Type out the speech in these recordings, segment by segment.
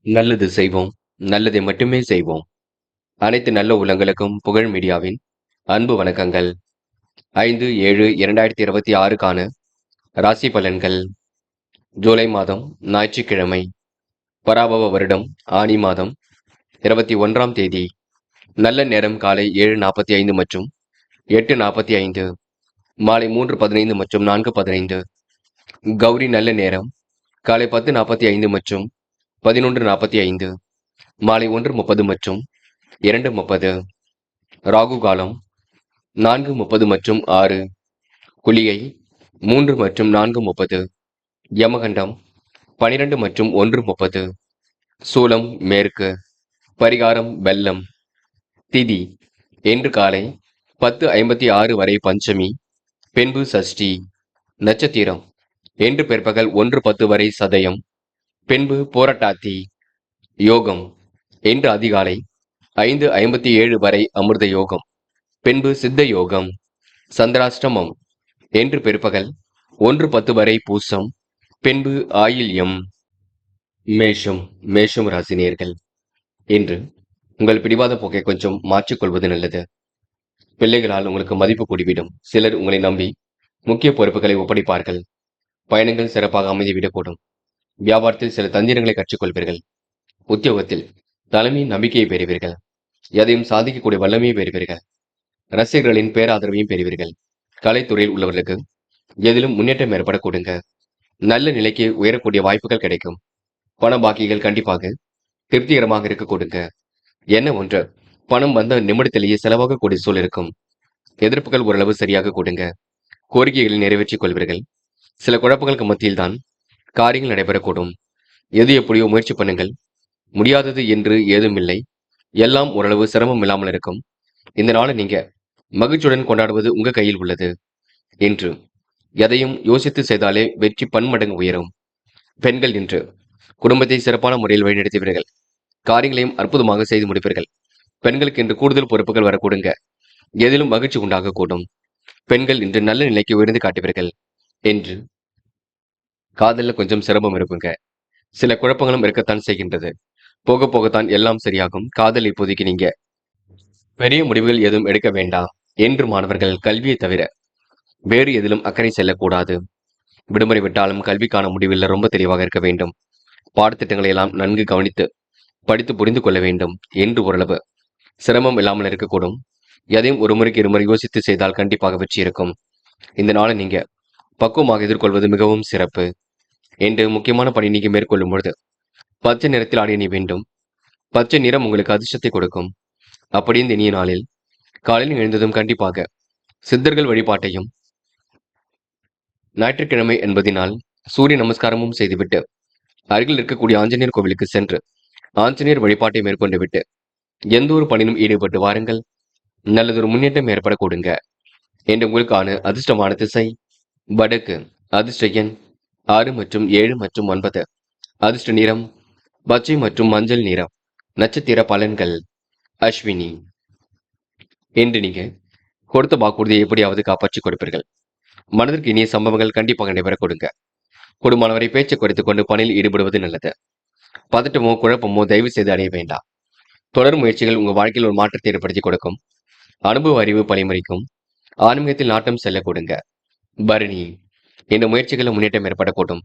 நல்லது செய்வோம், நல்லதை மட்டுமே செய்வோம். அனைத்து நல்ல உள்ளங்களுக்கும் புகழ் மீடியாவின் அன்பு வணக்கங்கள். 5/7/2026க்கான ராசி பலன்கள். ஜூலை மாதம் ஞாயிற்றுக்கிழமை, பராபவ வருடம் ஆனி மாதம் 21ஆம் தேதி. நல்ல நேரம் காலை 7:45 மற்றும் 8:45, மாலை 3:15 மற்றும் 4:15. கௌரி நல்ல நேரம் காலை 10:45 மற்றும் 11:45, மாலை 1:30 மற்றும் 2:30. ராகு காலம் 4:30 மற்றும் 6, குளிகை 3 மற்றும் 4:30, யமகண்டம் 12 மற்றும் 1:30, சூலம் மேற்கு, பரிகாரம் வெள்ளம். திதி இன்று காலை 10:56 வரை பஞ்சமி, பின்பு சஷ்டி. நட்சத்திரம் இன்று பிற்பகல் 1:10 வரை சதயம், பின்பு போரட்டாத்தி. யோகம் இன்று அதிகாலை 5:57 வரை அமிர்த யோகம், பின்பு சித்த யோகம். சந்திராஷ்டமம் இன்று பிற்பகல் 1:10 வரை பூசம், பின்பு ஆயில்யம். மேஷம் ராசினியர்கள். இன்று உங்கள் பிடிவாத போக்கை கொஞ்சம் மாற்றிக்கொள்வது நல்லது. பிள்ளைகளால் உங்களுக்கு மதிப்பு கூடிவிடும். சிலர் உங்களை நம்பி முக்கிய பொறுப்புகளை ஒப்படைப்பார்கள். பயணங்கள் சிறப்பாக அமைந்துவிடக்கூடும். வியாபாரத்தில் சில தந்திரங்களை கற்றுக்கொள்வீர்கள். உத்தியோகத்தில் தலைமையின் நம்பிக்கையை பெறுவீர்கள். எதையும் சாதிக்கக்கூடிய வல்லமையை பெறுவீர்கள். ரசிகர்களின் பேராதரவையும் பெறுவீர்கள். கலைத்துறையில் உள்ளவர்களுக்கு எதிலும் முன்னேற்றம் ஏற்பட கொடுங்க. நல்ல நிலைக்கு உயரக்கூடிய வாய்ப்புகள் கிடைக்கும். பண பாக்கிகள் கண்டிப்பாக திருப்திகரமாக இருக்க கொடுங்க. என்ன ஒன்று, பணம் வந்த நிமிடத்திலேயே செலவாகக்கூடிய சூழல் இருக்கும். எதிர்ப்புகள் ஓரளவு சரியாக கொடுங்க. கோரிக்கைகளை நிறைவேற்றிக் கொள்வீர்கள். சில குழப்பங்களுக்கு மத்தியில் தான் காரியங்கள் நடைபெறக்கூடும். எது எப்படியோ முயற்சி பண்ணுங்கள். முடியாதது என்று ஏதும் இல்லை. எல்லாம் ஓரளவு சிரமம் இல்லாமல் இருக்கும். இந்த நாளை நீங்க மகிழ்ச்சியுடன் கொண்டாடுவது உங்க கையில் உள்ளது. இன்று எதையும் யோசித்து செய்தாலே வெற்றி பன்மடங்கு உயரும். பெண்கள் இன்று குடும்பத்தை சிறப்பான முறையில் வழிநடத்துவீர்கள். காரியங்களையும் அற்புதமாக செய்து முடிப்பீர்கள். பெண்களுக்கு இன்று கூடுதல் பொறுப்புகள் வரக்கூடுங்க. எதிலும் மகிழ்ச்சி உண்டாக கூடும். பெண்கள் இன்று நல்ல நிலைக்கு உயர்ந்து காட்டுவீர்கள். என்று காதல்ல கொஞ்சம் சிரமம் இருக்குங்க. சில குழப்பங்களும் இருக்கத்தான் செய்கின்றது. போக போகத்தான் எல்லாம் சரியாகும். காதல் இப்போதைக்கு நீங்க பெரிய முடிவுகள் எதுவும் எடுக்க வேண்டாம். என்று மாணவர்கள் கல்வியை தவிர வேறு எதிலும் அக்கறை செல்லக்கூடாது. விடுமுறை விட்டாலும் கல்விக்கான முடிவில் ரொம்ப தெளிவாக இருக்க வேண்டும். பாடத்திட்டங்களை எல்லாம் நன்கு கவனித்து படித்து புரிந்து கொள்ள வேண்டும். என்று ஓரளவு சிரமம் இல்லாமல் இருக்கக்கூடும். எதையும் ஒரு முறைக்கு இருமுறை யோசித்து செய்தால் கண்டிப்பாக வெற்றி இருக்கும். இந்த நாளை நீங்க பக்குவமாக எதிர்கொள்வது மிகவும் சிறப்பு. என்று முக்கியமான பணி நீங்க மேற்கொள்ளும் பொழுது பச்சை நிறத்தில் ஆடிய நீ வேண்டும். பச்சை நிறம் உங்களுக்கு அதிர்ஷ்டத்தை கொடுக்கும். அப்படி இந்த இனிய நாளில் காலையில் எழுந்ததும் கண்டிப்பாக சித்தர்கள் வழிபாட்டையும், ஞாயிற்றுக்கிழமை என்பதினால் சூரிய நமஸ்காரமும் செய்துவிட்டு அருகில் இருக்கக்கூடிய ஆஞ்சநேயர் கோவிலுக்கு சென்று ஆஞ்சநேயர் வழிபாட்டை மேற்கொண்டு விட்டு எந்த ஒரு பணியிலும் ஈடுபட்டு வாருங்கள். நல்லதொரு முன்னேற்றம் ஏற்பட கொடுங்க. என்று உங்களுக்கான அதிர்ஷ்டமான திசை வடக்கு. அதிர்ஷ்ட எண் 6 மற்றும் 7 மற்றும் 9. அதிர்ஷ்ட நிறம் பச்சை மற்றும் மஞ்சள் நிறம். நட்சத்திர பலன்கள். அஸ்வினி. என்று நீங்க கொடுத்த வாக்குறுதியை எப்படியாவது காப்பாற்றிக் கொடுப்பீர்கள். மனதிற்கு இனிய சம்பவங்கள் கண்டிப்பாக நடைபெற கொடுங்க. குடும்பமானவரை பேச்சை குறைத்துக் கொண்டு பணியில் ஈடுபடுவது நல்லது. பதட்டமோ குழப்பமோ தயவு செய்து அடைய வேண்டாம். தொடர் முயற்சிகள் உங்க வாழ்க்கையில் ஒரு மாற்றத்தை ஏற்படுத்தி கொடுக்கும். அனுபவ அறிவு பணிமுறைக்கும் ஆன்மீகத்தில் நாட்டம் செல்ல கொடுங்க. பரணி. இந்த முயற்சிகளில் முன்னேற்றம் ஏற்படக்கூடும்.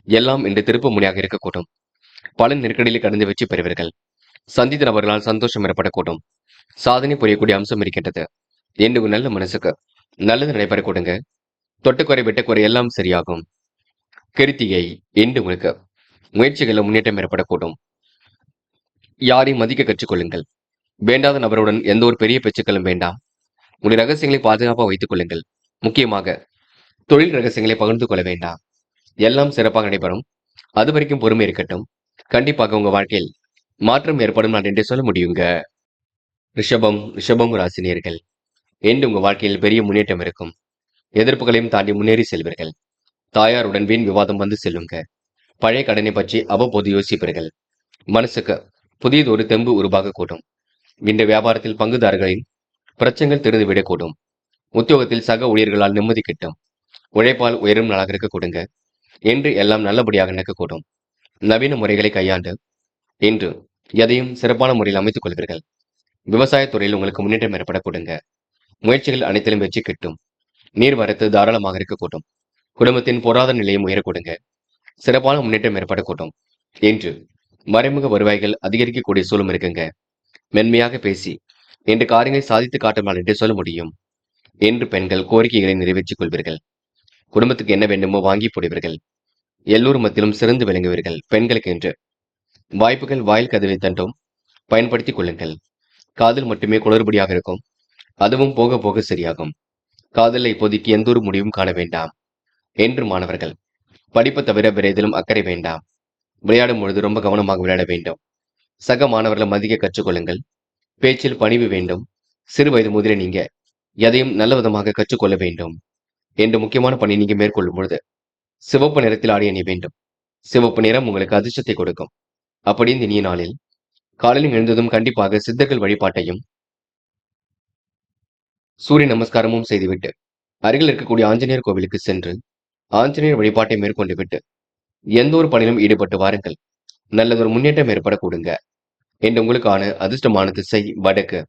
எல்லாம் இன்று திருப்பு முனையாக இருக்கக்கூடும். பல நெருக்கடியில் கடந்து வெற்றி பெறுவீர்கள். சந்தித்த நபர்களால் சந்தோஷம் ஏற்படக்கூடும். சாதனை புரியக்கூடிய அம்சம் இருக்கின்றது. என்று நல்ல மனசுக்கு நல்லது நடைபெற கொடுங்க. தொட்டுக்குறை வெட்டக்குறை எல்லாம் சரியாகும். கிருத்திகை. என்று உங்களுக்கு முயற்சிகளில் முன்னேற்றம் ஏற்படக்கூடும். யாரையும் மதிக்க கற்றுக்கொள்ளுங்கள். வேண்டாத நபருடன் எந்த ஒரு பெரிய பேச்சுக்களும் வேண்டாம். உங்களுடைய ரகசியங்களை பாதுகாப்பாக வைத்துக் கொள்ளுங்கள். முக்கியமாக தொழில் ரகசியங்களை பகிர்ந்து கொள்ள வேண்டாம். எல்லாம் சிறப்பாக நடைபெறும். அது வரைக்கும் பொறுமை இருக்கட்டும். கண்டிப்பாக உங்க வாழ்க்கையில் மாற்றம் ஏற்படும் நான் என்று சொல்ல முடியுங்க. ரிஷபம் ராசினியர்கள். என்று உங்க வாழ்க்கையில் பெரிய முன்னேற்றம் இருக்கும். எதிர்ப்புகளையும் தாண்டி முன்னேறி செல்வீர்கள். தாயாருடன் வீண் விவாதம் வந்து செல்லுங்க. பழைய கடனை பற்றி அவ்வப்போது யோசிப்பீர்கள். மனசுக்கு புதியது ஒரு தெம்பு உருவாக கூடும். இந்த வியாபாரத்தில் பங்குதாரர்களின் பிரச்சனைகள் தெரிந்துவிடக்கூடும். உத்தியோகத்தில் சக ஊழியர்களால் நிம்மதி கிட்டும். உழைப்பால் உயரும் நாளாக இருக்க கொடுங்க. என்று எல்லாம் நல்லபடியாக நடக்கக்கூடும். நவீன முறைகளை கையாண்டு என்று எதையும் சிறப்பான முறையில் அமைத்துக் கொள்வீர்கள். விவசாயத் துறையில் உங்களுக்கு முன்னேற்றம் ஏற்பட கொடுங்க. முயற்சிகள் அனைத்திலும் வெற்றி கிட்டும். நீர் வரத்து தாராளமாக இருக்கக்கூடும். குடும்பத்தின் பொருளாதார நிலையும் உயரக்கூடுங்க. சிறப்பான முன்னேற்றம் ஏற்படக்கூடும் என்று மறைமுக வருவாய்கள் அதிகரிக்கக்கூடிய சூழலும் இருக்குங்க. மென்மையாக பேசி என்று காரியங்களை சாதித்து காட்டலாம் என்று சொல்ல முடியும் என்று பெண்கள் கோரிக்கைகளை நிறைவேற்றிக் கொள்வீர்கள். குடும்பத்துக்கு என்ன வேண்டுமோ வாங்கி போடுவீர்கள். எல்லோரும் மத்தியிலும் சிறந்து விளங்குவீர்கள். பெண்களுக்கு என்று வாய்ப்புகள் வாயில் கதவை தண்டும் பயன்படுத்திக் கொள்ளுங்கள். காதல் மட்டுமே குளறுபடியாக இருக்கும். அதுவும் போக போக சரியாகும். காதலை இப்போதைக்கு எந்த ஒரு முடிவும் காண வேண்டாம் என்று மாணவர்கள் படிப்பு தவிர வேற எதிலும் அக்கறை வேண்டாம். விளையாடும் பொழுது ரொம்ப கவனமாக விளையாட வேண்டும். சக மாணவர்களை மதிக்க கற்றுக்கொள்ளுங்கள். பேச்சில் பணிவு வேண்டும். சிறு வயது முதலே நீங்க எதையும் நல்ல விதமாக கற்றுக்கொள்ள வேண்டும் என்று முக்கியமான பணி நீங்க மேற்கொள்ளும் பொழுது சிவப்பு நிறத்தில் ஆடை அணிய வேண்டும். சிவப்பு நிறம் உங்களுக்கு அதிர்ஷ்டத்தை கொடுக்கும். அப்படி இந்த இனிய நாளில் காலையில் எழுந்ததும் கண்டிப்பாக சித்தர்கள் வழிபாட்டையும் சூரிய நமஸ்காரமும் செய்துவிட்டு அருகில் இருக்கக்கூடிய ஆஞ்சநேயர் கோவிலுக்கு சென்று ஆஞ்சநேயர் வழிபாட்டை மேற்கொண்டு விட்டு எந்த ஒரு பணியிலும் ஈடுபட்டு வாருங்கள். நல்லதொரு முன்னேற்றம் ஏற்பட கொடுங்க என்று உங்களுக்கான அதிர்ஷ்டமான திசை வடக்கு.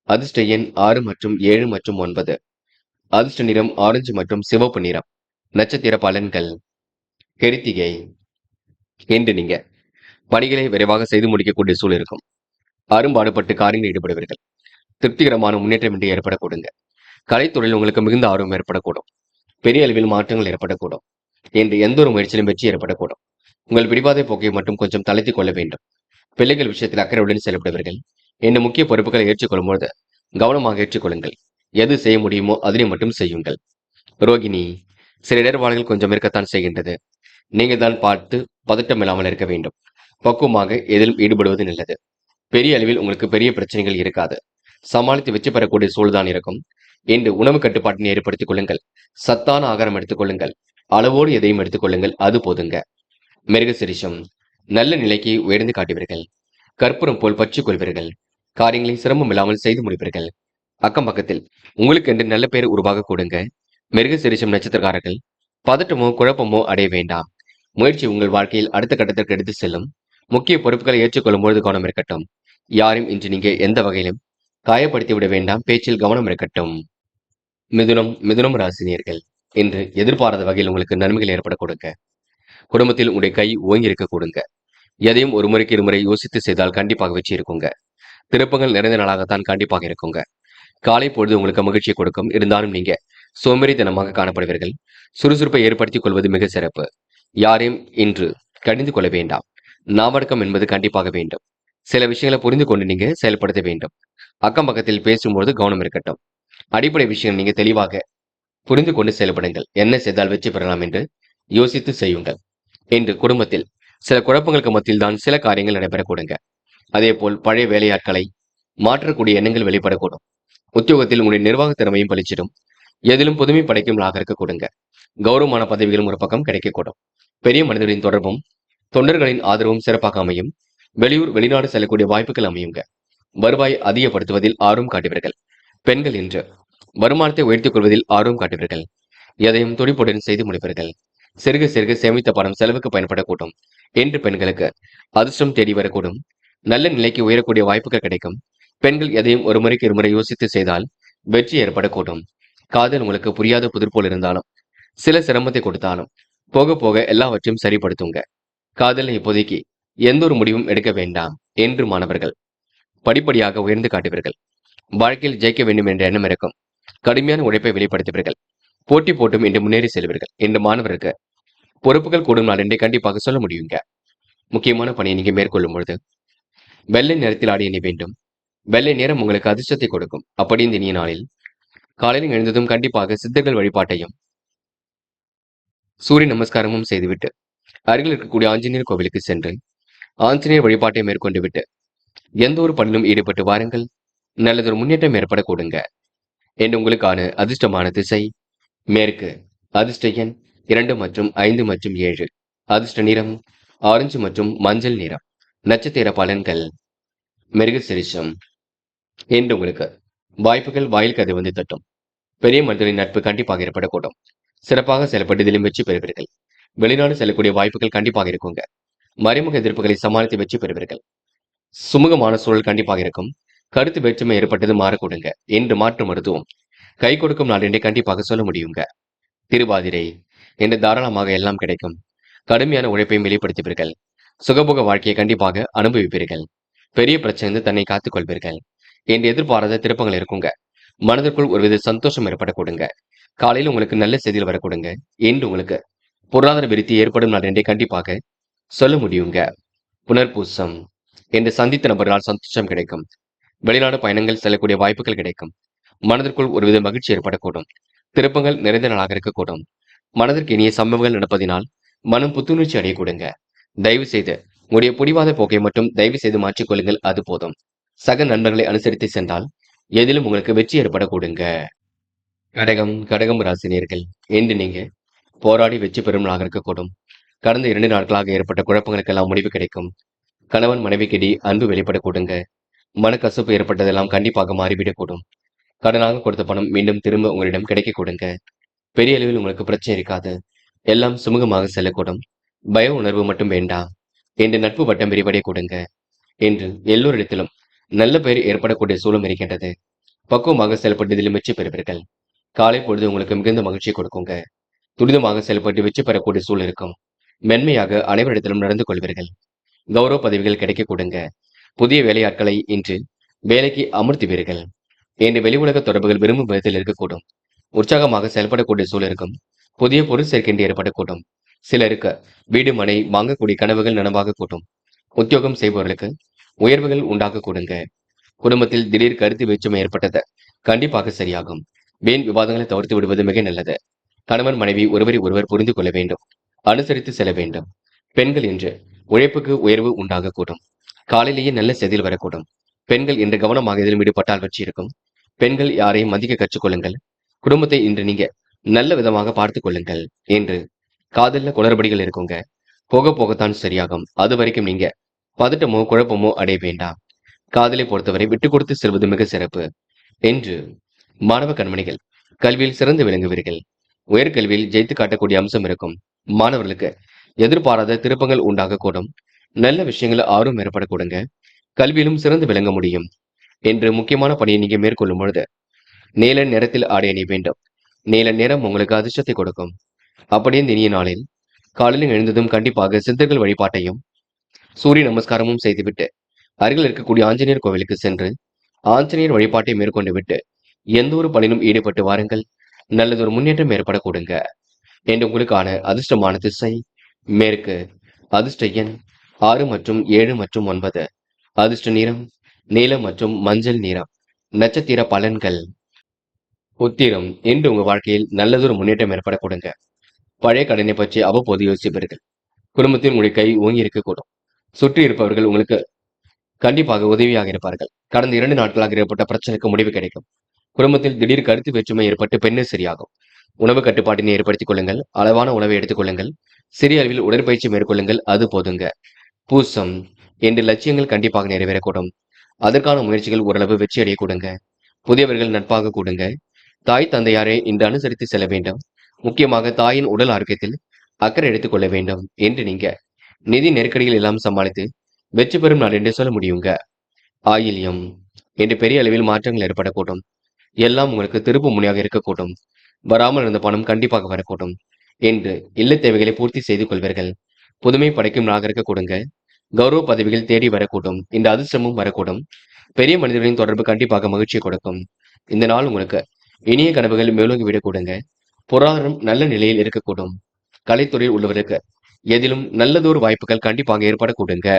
அதிர்ஷ்ட எண் 6 மற்றும் 7 மற்றும் 9. அதிர்ஷ்ட நிறம் ஆரஞ்சு மற்றும் சிவப்பு நிறம். நட்சத்திர பலன்கள் கிருத்திகை. என்று நீங்க பணிகளை விரைவாக செய்து முடிக்கக்கூடிய சூழல் இருக்கும். அரும்பாடுபட்டு காரியங்களில் ஈடுபடுவீர்கள். திருப்திகரமான முன்னேற்றம் இன்றி ஏற்பட கொடுங்க. கலைத்துறையில் உங்களுக்கு மிகுந்த ஆர்வம் ஏற்படக்கூடும். பெரிய அளவில் மாற்றங்கள் ஏற்படக்கூடும் என்று எந்த ஒரு முயற்சியிலும் வெற்றி ஏற்படக்கூடும். உங்கள் பிடிவாத போக்கை மட்டும் கொஞ்சம் தளர்த்திக் கொள்ள வேண்டும். பிள்ளைகள் விஷயத்தில் அக்கறையுடன் செயல்படுவீர்கள். என்று முக்கிய பொறுப்புகளை ஏற்றுக்கொள்ளும் பொழுது கவனமாக ஏற்றுக்கொள்ளுங்கள். எது செய்ய முடியுமோ அதனை மட்டும் செய்யுங்கள். ரோகிணி, சில இடர்பாடுகள் கொஞ்சம் இருக்கத்தான் செய்கின்றது. நீங்க தான் பார்த்து பதட்டம் இல்லாமல் இருக்க வேண்டும். பக்குவமாக எதிலும் ஈடுபடுவது நல்லது. பெரிய அளவில் உங்களுக்கு பெரிய பிரச்சனைகள் இருக்காது. சமாளித்து வெற்றி பெறக்கூடிய சூழ்தான் இருக்கும் என்று உணவு கட்டுப்பாட்டினை ஏற்படுத்திக் கொள்ளுங்கள். சத்தான ஆகாரம் எடுத்துக் கொள்ளுங்கள். அளவோடு எதையும் எடுத்துக் கொள்ளுங்கள். அது போதுங்க. மிருகசிரிஷம், நல்ல நிலைக்கு உயர்ந்து காட்டுவீர்கள். கற்பூரம் போல் பற்றிக் கொள்வீர்கள். காரியங்களை சிரமம் இல்லாமல் செய்து முடிப்பீர்கள். அக்கம் பக்கத்தில் உங்களுக்கு என்று நல்ல பெயர் உருவாக கொடுங்க. மிருகசிரிஷம் நட்சத்திரக்காரர்கள் பதட்டமோ குழப்பமோ அடைய வேண்டாம். முயற்சி உங்கள் வாழ்க்கையில் அடுத்த கட்டத்திற்கு எடுத்து செல்லும். முக்கிய பொறுப்புகளை ஏற்றுக்கொள்ளும் பொழுது கவனம் இருக்கட்டும். யாரும் இன்று நீங்க எந்த வகையிலும் காயப்படுத்தி விட வேண்டாம். பேச்சில் கவனம் இருக்கட்டும். மிதுனம் ராசினியர்கள் இன்று எதிர்பாராத வகையில் உங்களுக்கு நன்மைகள் ஏற்பட கொடுங்க. குடும்பத்தில் உங்களுடைய கை ஓங்கி இருக்க கொடுங்க. எதையும் ஒரு முறைக்கு இருமுறை யோசித்து செய்தால் கண்டிப்பாக வெற்றி இருக்குங்க. திருப்பங்கள் நிறைந்த நாளாகத்தான் கண்டிப்பாக இருக்குங்க. காலை பொழுது உங்களுக்கு மகிழ்ச்சியை கொடுக்கும். இருந்தாலும் நீங்க சோம்பேறித்தனமாக காணப்படுவீர்கள். சுறுசுறுப்பை ஏற்படுத்திக் கொள்வது மிக சிறப்பு. யாரையும் இன்று கடிந்து கொள்ள வேண்டாம். நாவடக்கம் என்பது கண்டிப்பாக வேண்டும். சில விஷயங்களை புரிந்து கொண்டு நீங்க செயல்படுத்த வேண்டும். அக்கம் பக்கத்தில் பேசும்போது கவனம் இருக்கட்டும். அடிப்படை விஷயம் நீங்க தெளிவாக புரிந்து கொண்டு செயல்படுங்கள். என்ன செய்தால் வெற்றி பெறலாம் என்று யோசித்து செய்யுங்கள். என்று குடும்பத்தில் சில குழப்பங்களுக்கு மத்தியில் தான் சில காரியங்கள் நடைபெற கொடுங்க. அதே போல் பழைய வேலையாட்களை மாற்றக்கூடிய எண்ணங்கள் வெளிப்படக்கூடும். உத்தியோகத்தில் உங்களுடைய நிர்வாக திறமையும் பளிச்சிடும். எதிலும் புதுமை படைக்கும்லாக இருக்க கொடுங்க. கௌரவமான பதவிகளும் ஒரு பக்கம் கிடைக்கக்கூடும். பெரிய மனிதர்களின் தொடர்பும் தொண்டர்களின் ஆதரவும் சிறப்பாக அமையும். வெளியூர் வெளிநாடு செல்லக்கூடிய வாய்ப்புகள் அமையுங்க. வருவாய் அதிகப்படுத்துவதில் ஆர்வம் காட்டுவீர்கள். பெண்கள் இன்று வருமானத்தை உயர்த்திக் கொள்வதில் ஆர்வம் காட்டுவீர்கள். எதையும் துடிப்புடன் செய்து முடிப்பீர்கள். சிறுக சிறுக சேமித்த பணம் செலவுக்கு பயன்படக்கூடும் என்று பெண்களுக்கு அதிர்ஷ்டம் தேடி வரக்கூடும். நல்ல நிலைக்கு உயரக்கூடிய வாய்ப்புகள் கிடைக்கும். பெண்கள் எதையும் ஒரு முறைக்கு இருமுறை யோசித்து செய்தால் வெற்றி ஏற்படக்கூடும். காதல் உங்களுக்கு புரியாத புதிர் போல் இருந்தாலும் சில சிரமத்தை கொடுத்தாலும் போக போக எல்லாவற்றையும் சரிப்படுத்துங்க. காதலை இப்போதைக்கு எந்த ஒரு முடிவும் எடுக்க வேண்டாம் என்று மாணவர்கள் படிப்படியாக உயர்ந்து காட்டுவீர்கள். வாழ்க்கையில் ஜெயிக்க வேண்டும் என்ற எண்ணம் இருக்கும். கடுமையான உழைப்பை வெளிப்படுத்துவீர்கள். போட்டி போட்டும் இன்று முன்னேறி செல்வீர்கள் என்று மாணவருக்கு பொறுப்புகள் கூடும் நாள் என்றே கண்டிப்பாக சொல்ல முடியுங்க. முக்கியமான பணியை நீங்க மேற்கொள்ளும் பொழுது வெள்ளை நிறத்தில் ஆடிய அணி வேண்டும். வெள்ளை நிறம் உங்களுக்கு அதிர்ஷ்டத்தை கொடுக்கும். அப்படி இந்த இனிய நாளில் காலையில் எழுந்ததும் கண்டிப்பாக சித்தர்கள் வழிபாட்டையும் சூரிய நமஸ்காரமும் செய்துவிட்டு அருகில் இருக்கக்கூடிய ஆஞ்சநேயர் கோவிலுக்கு சென்று ஆஞ்சநேயர் வழிபாட்டை மேற்கொண்டு விட்டு எந்த ஒரு பணியிலும் ஈடுபட்டு வாருங்கள். நல்லதொரு முன்னேற்றம் ஏற்பட கொடுங்க என்று உங்களுக்கான அதிர்ஷ்டமான திசை மேற்கு. அதிர்ஷ்ட எண் 2 மற்றும் 5 மற்றும் 7. அதிர்ஷ்ட நிறம் ஆரஞ்சு மற்றும் மஞ்சள் நிறம். நட்சத்திர பலன்கள் மிருகசிரிஷம். என்று உங்களுக்கு வாய்ப்புகள் வாயில் கதை வந்து தட்டும். பெரிய மனிதரின் நட்பு கண்டிப்பாக ஏற்படக்கூடும். சிறப்பாக செயல்பட்டு இதிலும் வெற்றி பெறுவீர்கள். வெளிநாடு செல்லக்கூடிய வாய்ப்புகள் கண்டிப்பாக இருக்குங்க. மறைமுக எதிர்ப்புகளை சமாளித்து வெற்றி பெறுவீர்கள். சுமூகமான சூழல் கண்டிப்பாக இருக்கும். கருத்து வேற்றுமை ஏற்பட்டது மாறக்கூடுங்க என்று மாற்று மருத்துவம் கை கொடுக்கும் நாள் என்றே கண்டிப்பாக சொல்ல முடியுங்க. திருவாதிரை என்று தாராளமாக எல்லாம் கிடைக்கும். கடுமையான உழைப்பையும் வெளிப்படுத்துவீர்கள். சுகபோக வாழ்க்கையை கண்டிப்பாக அனுபவிப்பீர்கள். பெரிய பிரச்சனை தன்னை காத்துக் கொள்வீர்கள் என்று எதிர்பாராத திருப்பங்கள் இருக்குங்க. மனதிற்குள் ஒருவித சந்தோஷம் ஏற்படக்கூடுங்க. காலையில் உங்களுக்கு நல்ல செய்திகள் வரக்கூடுங்க என்று உங்களுக்கு பொருளாதார விருத்தி ஏற்படும் நாள் என்றே கண்டிப்பாக சொல்ல முடியுங்க. புனர்பூசம் என்று சந்தித்த நபர்களால் சந்தோஷம் கிடைக்கும். வெளிநாடு பயணங்கள் செல்லக்கூடிய வாய்ப்புகள் கிடைக்கும். மனதிற்குள் ஒருவித மகிழ்ச்சி ஏற்படக்கூடும். திருப்பங்கள் நிறைந்த நாளாக இருக்கக்கூடும். மனதிற்கு இனிய சம்பவங்கள் நடப்பதினால் மனம் புத்துணர்ச்சி அடையக்கூடுங்க. தயவு செய்து உங்களுடைய பிடிவாத போக்கை மட்டும் தயவு செய்து மாற்றிக்கொள்ளுங்கள், அது போதும். சக நண்பர்களை அனுசரித்து சென்றால் எதிலும் உங்களுக்கு வெற்றி ஏற்படக்கூடுங்க. கடகம் ராசினியர்கள், இன்று நீங்க போராடி வெற்றி பெறும் நாளாக இருக்கக்கூடும். கடந்த 2 நாட்களாக ஏற்பட்ட குழப்பங்களுக்கெல்லாம் முடிவு கிடைக்கும். கணவன் மனைவிக்கிடையே அன்பு வெளிப்படக்கூடுங்க. மனக்கசப்பு ஏற்பட்டதெல்லாம் கண்டிப்பாக மாறிவிடக்கூடும். கடனாக கொடுத்த பணம் மீண்டும் திரும்ப உங்களிடம் கிடைக்க கொடுங்க. பெரிய அளவில் உங்களுக்கு பிரச்சனை இருக்காது. எல்லாம் சுமூகமாக செல்லக்கூடும். பய உணர்வு மட்டும் வேண்டாம் என்று நட்பு வட்டம் விரிவடைய கொடுங்க என்று எல்லோரிடத்திலும் நல்ல பெயர் ஏற்படக்கூடிய சூழலும் இருக்கின்றது. பக்குவமாக செயல்பட்டு இதிலும் வெற்றி பெறுவீர்கள். காலை பொழுது உங்களுக்கு மிகுந்த மகிழ்ச்சியை கொடுக்குங்க. துரிதமாக செயல்பட்டு வெற்றி பெறக்கூடிய சூழல் இருக்கும். மென்மையாக அனைவரிடத்திலும் நடந்து கொள்வீர்கள். கௌரவ பதவிகள் கிடைக்க கொடுங்க. புதிய வேலையாட்களை இன்று வேலைக்கு அமர்த்துவீர்கள் என்று வெளி உலக தொடர்புகள் விரும்பும் விதத்தில் இருக்கக்கூடும். உற்சாகமாக செயல்படக்கூடிய சூழல் இருக்கும். புதிய பொருள் சேர்க்கின்ற ஏற்படக்கூடும். சிலருக்கு வீடு மனை வாங்கக்கூடிய கனவுகள் நனவாக கூட்டும். உத்தியோகம் செய்பவர்களுக்கு உயர்வுகள் உண்டாக கூடுங்க. குடும்பத்தில் திடீர் கருத்து வேற்றுமை ஏற்பட்டது கண்டிப்பாக சரியாகும். வீண் விவாதங்களை தவிர்த்து விடுவது மிக நல்லது. கணவன் மனைவி ஒருவரை ஒருவர் புரிந்து கொள்ள வேண்டும். அனுசரித்து செல்ல வேண்டும். பெண்கள் என்று உழைப்புக்கு உயர்வு உண்டாக கூடும். காலையிலேயே நல்ல செய்தியில் வரக்கூடும். பெண்கள் இன்று கவனமாக இதில் ஈடுபட்டால் வெற்றி இருக்கும். பெண்கள் யாரையும் மதிக்க கற்றுக்கொள்ளுங்கள். குடும்பத்தை இன்று நீங்க நல்ல விதமாக பார்த்துக் கொள்ளுங்கள் என்று காதல்ல குளறுபடிகள் இருக்குங்க. போக போகத்தான் சரியாகும். அது வரைக்கும் நீங்க பதட்டமோ குழப்பமோ அடைய வேண்டாம். காதலை பொறுத்தவரை விட்டு கொடுத்து செல்வது மிக சிறப்பு என்று மாணவ கண்மணிகள் கல்வியில் சிறந்து விளங்குவீர்கள். உயர்கல்வியில் ஜெயித்து காட்டக்கூடிய அம்சம் இருக்கும். மாணவர்களுக்கு எதிர்பாராத திருப்பங்கள் உண்டாக கூடும். நல்ல விஷயங்கள் ஆர்வம் ஏற்படக்கூடுங்க. கல்வியிலும் சிறந்து விளங்க முடியும் என்று முக்கியமான பணியை நீங்க மேற்கொள்ளும் பொழுது நீல நிறத்தில் ஆடை அணிய வேண்டும். நீல நிறம் உங்களுக்கு அதிர்ஷ்டத்தை கொடுக்கும். அப்படியே இந்த இனிய நாளில் காலையில் எழுந்ததும் கண்டிப்பாக சித்தர்கள் வழிபாட்டையும் சூரிய நமஸ்காரமும் செய்துவிட்டு அருகில் இருக்கக்கூடிய ஆஞ்சநேயர் கோவிலுக்கு சென்று ஆஞ்சநேயர் வழிபாட்டை மேற்கொண்டு விட்டு எந்த ஒரு பணியிலும் ஈடுபட்டு வாருங்கள். நல்லதொரு முன்னேற்றம் ஏற்படக்கூடுங்க என்று உங்களுக்கான அதிர்ஷ்டமான திசை மேற்கு. அதிர்ஷ்ட எண் 6 மற்றும் 7 மற்றும் 9. அதிர்ஷ்ட நிறம் நீலம் மற்றும் மஞ்சள் நிறம். நட்சத்திர பலன்கள். உத்திரம், இன்று உங்க வாழ்க்கையில் நல்லதொரு முன்னேற்றம் ஏற்படக்கூடுங்க. பழைய கடனை பற்றி அவ்வப்போது யோசிப்பீர்கள். குடும்பத்தில் உங்களுடைய கை ஓங்கி இருக்கக்கூடும். சுற்றி இருப்பவர்கள் உங்களுக்கு கண்டிப்பாக உதவியாக இருப்பார்கள். கடந்த 2 நாட்களாக ஏற்பட்ட பிரச்சனைக்கு முடிவு கிடைக்கும். குடும்பத்தில் திடீர் கருத்து வேற்றுமை ஏற்பட்டு பெண்ணு சரியாகும். உணவு கட்டுப்பாட்டினை ஏற்படுத்திக் கொள்ளுங்கள். அளவான உணவை எடுத்துக் கொள்ளுங்கள். சிறிய அளவில் உடற்பயிற்சி மேற்கொள்ளுங்கள், அது போதுங்க. பூசம், என்று லட்சியங்கள் கண்டிப்பாக நிறைவேறக்கூடும். அதற்கான முயற்சிகள் ஓரளவு வெற்றி அடைய கூடுங்க. புதியவர்கள் நட்பாக கூடுங்க. தாய் தந்தையாரை இன்று அனுசரித்து செல்ல வேண்டும். முக்கியமாக தாயின் உடல் ஆரோக்கியத்தில் அக்கறை எடுத்துக் கொள்ள வேண்டும் என்று நீங்க நிதி நெருக்கடிகள் எல்லாம் சமாளித்து வெற்றி பெறும் நாள் என்று சொல்ல முடியுங்க. ஆயில்யம், என்று பெரிய அளவில் மாற்றங்கள் ஏற்படக்கூடும். எல்லாம் உங்களுக்கு திருப்பு முனையாக இருக்கக்கூடும். வராமல் இருந்த பணம் கண்டிப்பாக வரக்கூடும் என்று இல்ல தேவைகளை பூர்த்தி செய்து கொள்வீர்கள். புதுமை படைக்கும் நாளாக இருக்கக்கூடுங்க. கௌரவ பதவிகள் தேடி வரக்கூடும். இந்த அதிர்ஷ்டமும் வரக்கூடும். பெரிய மனிதர்களின் தொடர்பு கண்டிப்பாக மகிழ்ச்சியை கொடுக்கும். இந்த நாள் உங்களுக்கு இனிய கனவுகள் மேலோங்கி விடக்கூடுங்க. பொருளாதாரம் நல்ல நிலையில் இருக்கக்கூடும். கலைத்துறையில் உள்ளவருக்கு எதிலும் நல்லதொரு வாய்ப்புகள் கண்டிப்பாக ஏற்படக்கூடுங்க.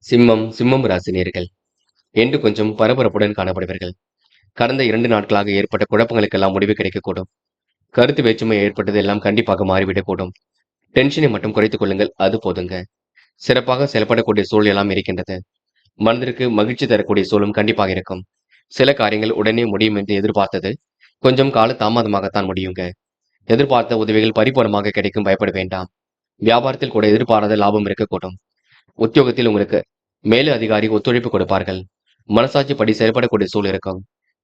சிம்மம் ராசினியர்கள், என்று கொஞ்சம் பரபரப்புடன் காணப்படுவீர்கள். கடந்த 2 நாட்களாக ஏற்பட்ட குழப்பங்களுக்கெல்லாம் முடிவு கிடைக்கக்கூடும். கருத்து வேற்றுமை ஏற்பட்டது எல்லாம் கண்டிப்பாக மாறிவிடக்கூடும். டென்ஷனை மட்டும் குறைத்துக் கொள்ளுங்கள், அது போதுங்க. சிறப்பாக செயல்படக்கூடிய சூழல் எல்லாம் இருக்கின்றது. மனதிற்கு மகிழ்ச்சி தரக்கூடிய சூழலும் கண்டிப்பாக இருக்கும். சில காரியங்கள் உடனே முடியும் என்று எதிர்பார்த்தது கொஞ்சம் கால தாமதமாகத்தான் முடியுங்க. எதிர்பார்த்த உதவிகள் பரிபூர்ணமாக கிடைக்கும், பயப்பட வேண்டாம். வியாபாரத்தில் கூட எதிர்பாராத லாபம் இருக்கக்கூடும். உத்தியோகத்தில் உங்களுக்கு மேல அதிகாரி ஒத்துழைப்பு கொடுப்பார்கள். மனசாட்சி படி செயல்படக்கூடிய சூழல் இருக்கும்.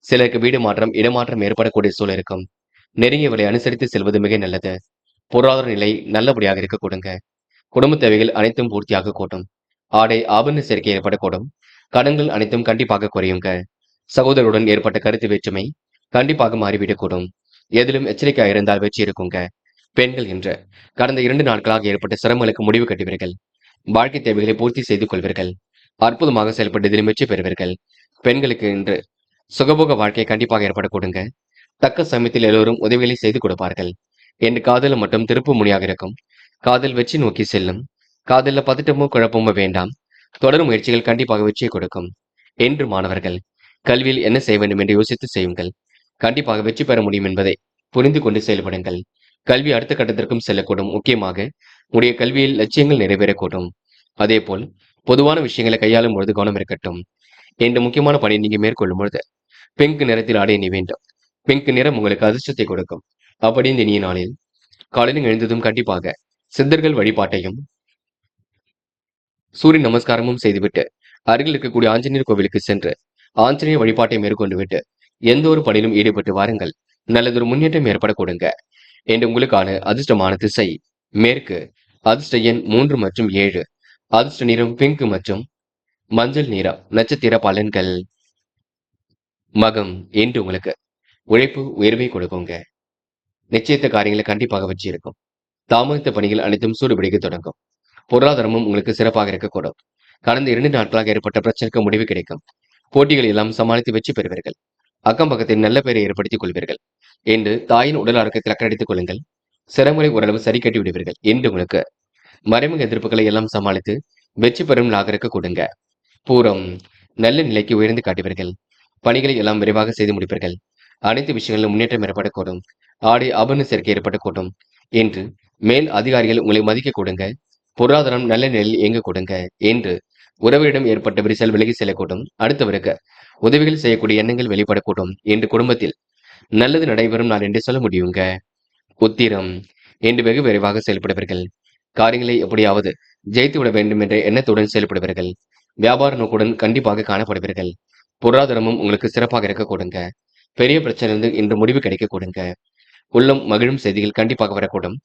சிலருக்கு வீடு மாற்றம் இடமாற்றம் ஏற்படக்கூடிய சூழல் இருக்கும். நெருங்கியவரை அனுசரித்து செல்வது மிக நல்லது. பொருளாதார நிலை நல்லபடியாக இருக்க கொடுங்க. குடும்ப தேவைகள் அனைத்தும் பூர்த்தியாக கூட்டும். ஆடை ஆபரண சேர்க்கை ஏற்படக்கூடும். கடன்கள் அனைத்தும் கண்டிப்பாக குறையுங்க. சகோதரருடன் ஏற்பட்ட கருத்து வேற்றுமை கண்டிப்பாக மாறிவிடக்கூடும். எதிலும் எச்சரிக்கையா இருந்தால் வெற்றி இருக்குங்க. பெண்கள் என்று கடந்த 2 நாட்களாக ஏற்பட்ட சிரமங்களுக்கு முடிவு கட்டுவீர்கள். வாழ்க்கை தேவைகளை பூர்த்தி செய்து கொள்வீர்கள். அற்புதமாக செயல்பட்டு இதிலும் வெற்றி பெறுவீர்கள். பெண்களுக்கு இன்று சுகபோக வாழ்க்கை கண்டிப்பாக ஏற்படக்கூடுங்க. தக்க சமயத்தில் எல்லோரும் உதவிகளை செய்து கொடுப்பார்கள். என்று காதல் மட்டும் திருப்பு முனையாக இருக்கும். காதல் வெற்றி நோக்கி செல்லும். காதல்ல பதட்டமோ குழப்பமோ வேண்டாம். தொடர் முயற்சிகள் கண்டிப்பாக வெற்றியை கொடுக்கும். என்று மாணவர்கள் கல்வியில் என்ன செய்ய வேண்டும் என்று யோசித்து செய்யுங்கள். கண்டிப்பாக வெற்றி பெற முடியும் என்பதை புரிந்து கொண்டு செயல்படுங்கள். கல்வி அடுத்த கட்டத்திற்கும் செல்லக்கூடும். முக்கியமாக உடைய கல்வியில் லட்சியங்கள் நிறைவேறக்கூடும். அதே போல் பொதுவான விஷயங்களை கையாளும் பொழுது கவனம் இருக்கட்டும். என்ற முக்கியமான பணியை நீங்க மேற்கொள்ளும் பொழுது பிங்க் நிறத்தில் ஆடை அணிய வேண்டும். பிங்க் நிறம் உங்களுக்கு அதிர்ஷ்டத்தை கொடுக்கும். அப்படி இந்த இனிய நாளில் காலையில் எழுந்ததும் கண்டிப்பாக சித்தர்கள் வழிபாட்டையும் சூரிய நமஸ்காரமும் செய்துவிட்டு அருகில் இருக்கக்கூடிய ஆஞ்சநேயர் கோவிலுக்கு சென்று ஆஞ்சநேயர் வழிபாட்டை மேற்கொண்டு விட்டு எந்த ஒரு பணியிலும் ஈடுபட்டு வாருங்கள். நல்லதொரு முன்னேற்றம் ஏற்பட கொடுங்க. என்று உங்களுக்கான அதிர்ஷ்டமான திசை மேற்கு. அதிர்ஷ்ட எண் 3 மற்றும் 7. அதிர்ஷ்ட நிறம் பிங்க் மற்றும் மஞ்சள் நிறம். நட்சத்திர பலன்கள். மகம் என்று உங்களுக்கு உழைப்பு உயர்வை கொடுக்குங்க. நிச்சயத்த காரியங்களை கண்டிப்பாக வெற்றி இருக்கும். தாமதித்த பணிகள் அனைத்தும் சூடுபிடிக்க தொடங்கும். பொருளாதாரமும் உங்களுக்கு சிறப்பாக இருக்கக்கூடும். கடந்த 2 நாட்களாக ஏற்பட்ட பிரச்சனைக்கு முடிவு கிடைக்கும். போட்டிகள் எல்லாம் சமாளித்து வெற்றி பெறுவீர்கள். அக்கம் பக்கத்தில் நல்ல பெயரை ஏற்படுத்திக் கொள்வீர்கள். என்று தாயின் உடல் ஆரோக்கியத்தில் அக்கறைத்துக் கொள்ளுங்கள். சிரமங்களை ஓரளவு சரி கட்டி விடுவீர்கள். என்று உங்களுக்கு மறைமுக எதிர்ப்புகளை எல்லாம் சமாளித்து வெற்றி பெறும் நாகருக்கு கொடுங்க. பூரம் நல்ல நிலைக்கு உயர்ந்து காட்டுவீர்கள். பணிகளை எல்லாம் விரைவாக செய்து முடிப்பீர்கள். அனைத்து விஷயங்களிலும் முன்னேற்றம் ஏற்படக்கூடும். ஆடை ஆபரண சேர்க்கை ஏற்படக்கூடும். என்று மேல் அதிகாரிகள் உங்களை மதிக்க கொடுங்க. பொருளாதாரம் நல்ல நிலையில் இயங்க கொடுங்க. என்று உறவிடம் ஏற்பட்ட விரிசல் விலகி செல்லக்கூடும். அடுத்தவருக்கு உதவிகள் செய்யக்கூடிய எண்ணங்கள் வெளிப்படக்கூடும். என்று குடும்பத்தில் நல்லது நடைபெறும் நாள் என்று சொல்ல முடியுங்க. உத்திரம் என்று வெகு விரைவாக செயல்படுவீர்கள். காரியங்களை எப்படியாவது ஜெயித்து விட வேண்டும் என்ற எண்ணத்துடன் செயல்படுவீர்கள். வியாபார நோக்குடன் கண்டிப்பாக காணப்படுவீர்கள். பொருளாதாரமும் உங்களுக்கு சிறப்பாக இருக்க கொடுங்க. பெரிய பிரச்சனை இன்று முடிவு கிடைக்க கொடுங்க. உள்ளம் மகிழும் செய்திகள் கண்டிப்பாக வரக்கூடும்.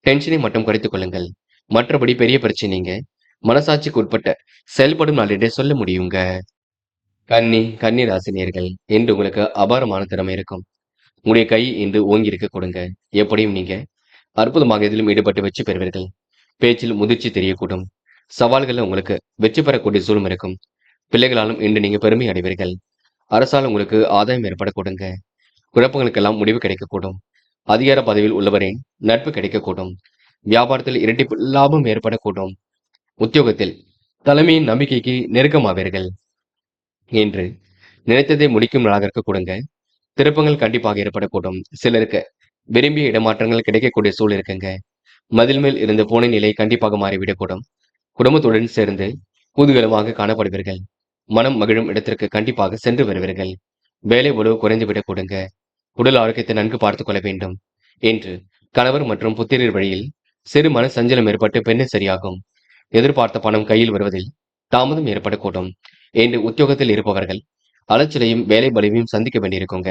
டென்ஷனை மட்டும் குறைத்துக் கொள்ளுங்கள். மற்றபடி பெரிய பிரச்சனைங்க மனசாட்சிக்கு உட்பட்ட செயல்படும் நாள் என்றே சொல்ல முடியுங்க. கன்னி ராசினியர்கள் என்று உங்களுக்கு அபாரமான திறமை இருக்கும். உங்களுடைய கை இன்று ஓங்கி இருக்க கொடுங்க. எப்படியும் நீங்க அற்புதமாக எதிலும் ஈடுபட்டு வெற்றி பெறுவீர்கள். பேச்சில் முதிர்ச்சி தெரியக்கூடும். சவால்கள் உங்களுக்கு வெற்றி பெறக்கூடிய சூழலும் இருக்கும். பிள்ளைகளாலும் இன்று நீங்க பெருமை அடைவீர்கள். அரசால் உங்களுக்கு ஆதாயம் ஏற்பட கொடுங்க. குழப்பங்களுக்கெல்லாம் முடிவு கிடைக்கக்கூடும். அதிகார பதவியில் உள்ளவரின் நட்பு கிடைக்கக்கூடும். வியாபாரத்தில் இரட்டிப்பு லாபம் ஏற்படக்கூடும். உத்தியோகத்தில் தலைமையின் நம்பிக்கைக்கு நெருக்கமாவீர்கள். என்று நினைத்ததை முடிக்கும் நாளாக இருக்க கொடுங்க. திருப்பங்கள் கண்டிப்பாக ஏற்படக்கூடும். சிலருக்கு விரும்பிய இடமாற்றங்கள் கிடைக்கக்கூடிய சூழல் இருக்குங்க. மதில் மேல் இருந்த போன நிலை கண்டிப்பாக மாறிவிடக்கூடும். குடும்பத்துடன் சேர்ந்து குதூகலமாக காணப்படுவீர்கள். மனம் மகிழும் இடத்திற்கு கண்டிப்பாக சென்று வருவீர்கள். வேலை உழவு குறைந்துவிடக் கொடுங்க. உடல் ஆரோக்கியத்தை நன்கு பார்த்துக் கொள்ள வேண்டும். என்று கணவர் மற்றும் புத்திரர் வழியில் சிறு மன சஞ்சலம் ஏற்பட்டு பெண்ணை சரியாகும். எதிர்பார்த்த பணம் கையில் வருவதில் தாமதம் ஏற்படக்கூடும். என்று உத்தியோகத்தில் இருப்பவர்கள் அலைச்சலையும் வேலை பலுவையும் சந்திக்க வேண்டியிருக்குங்க.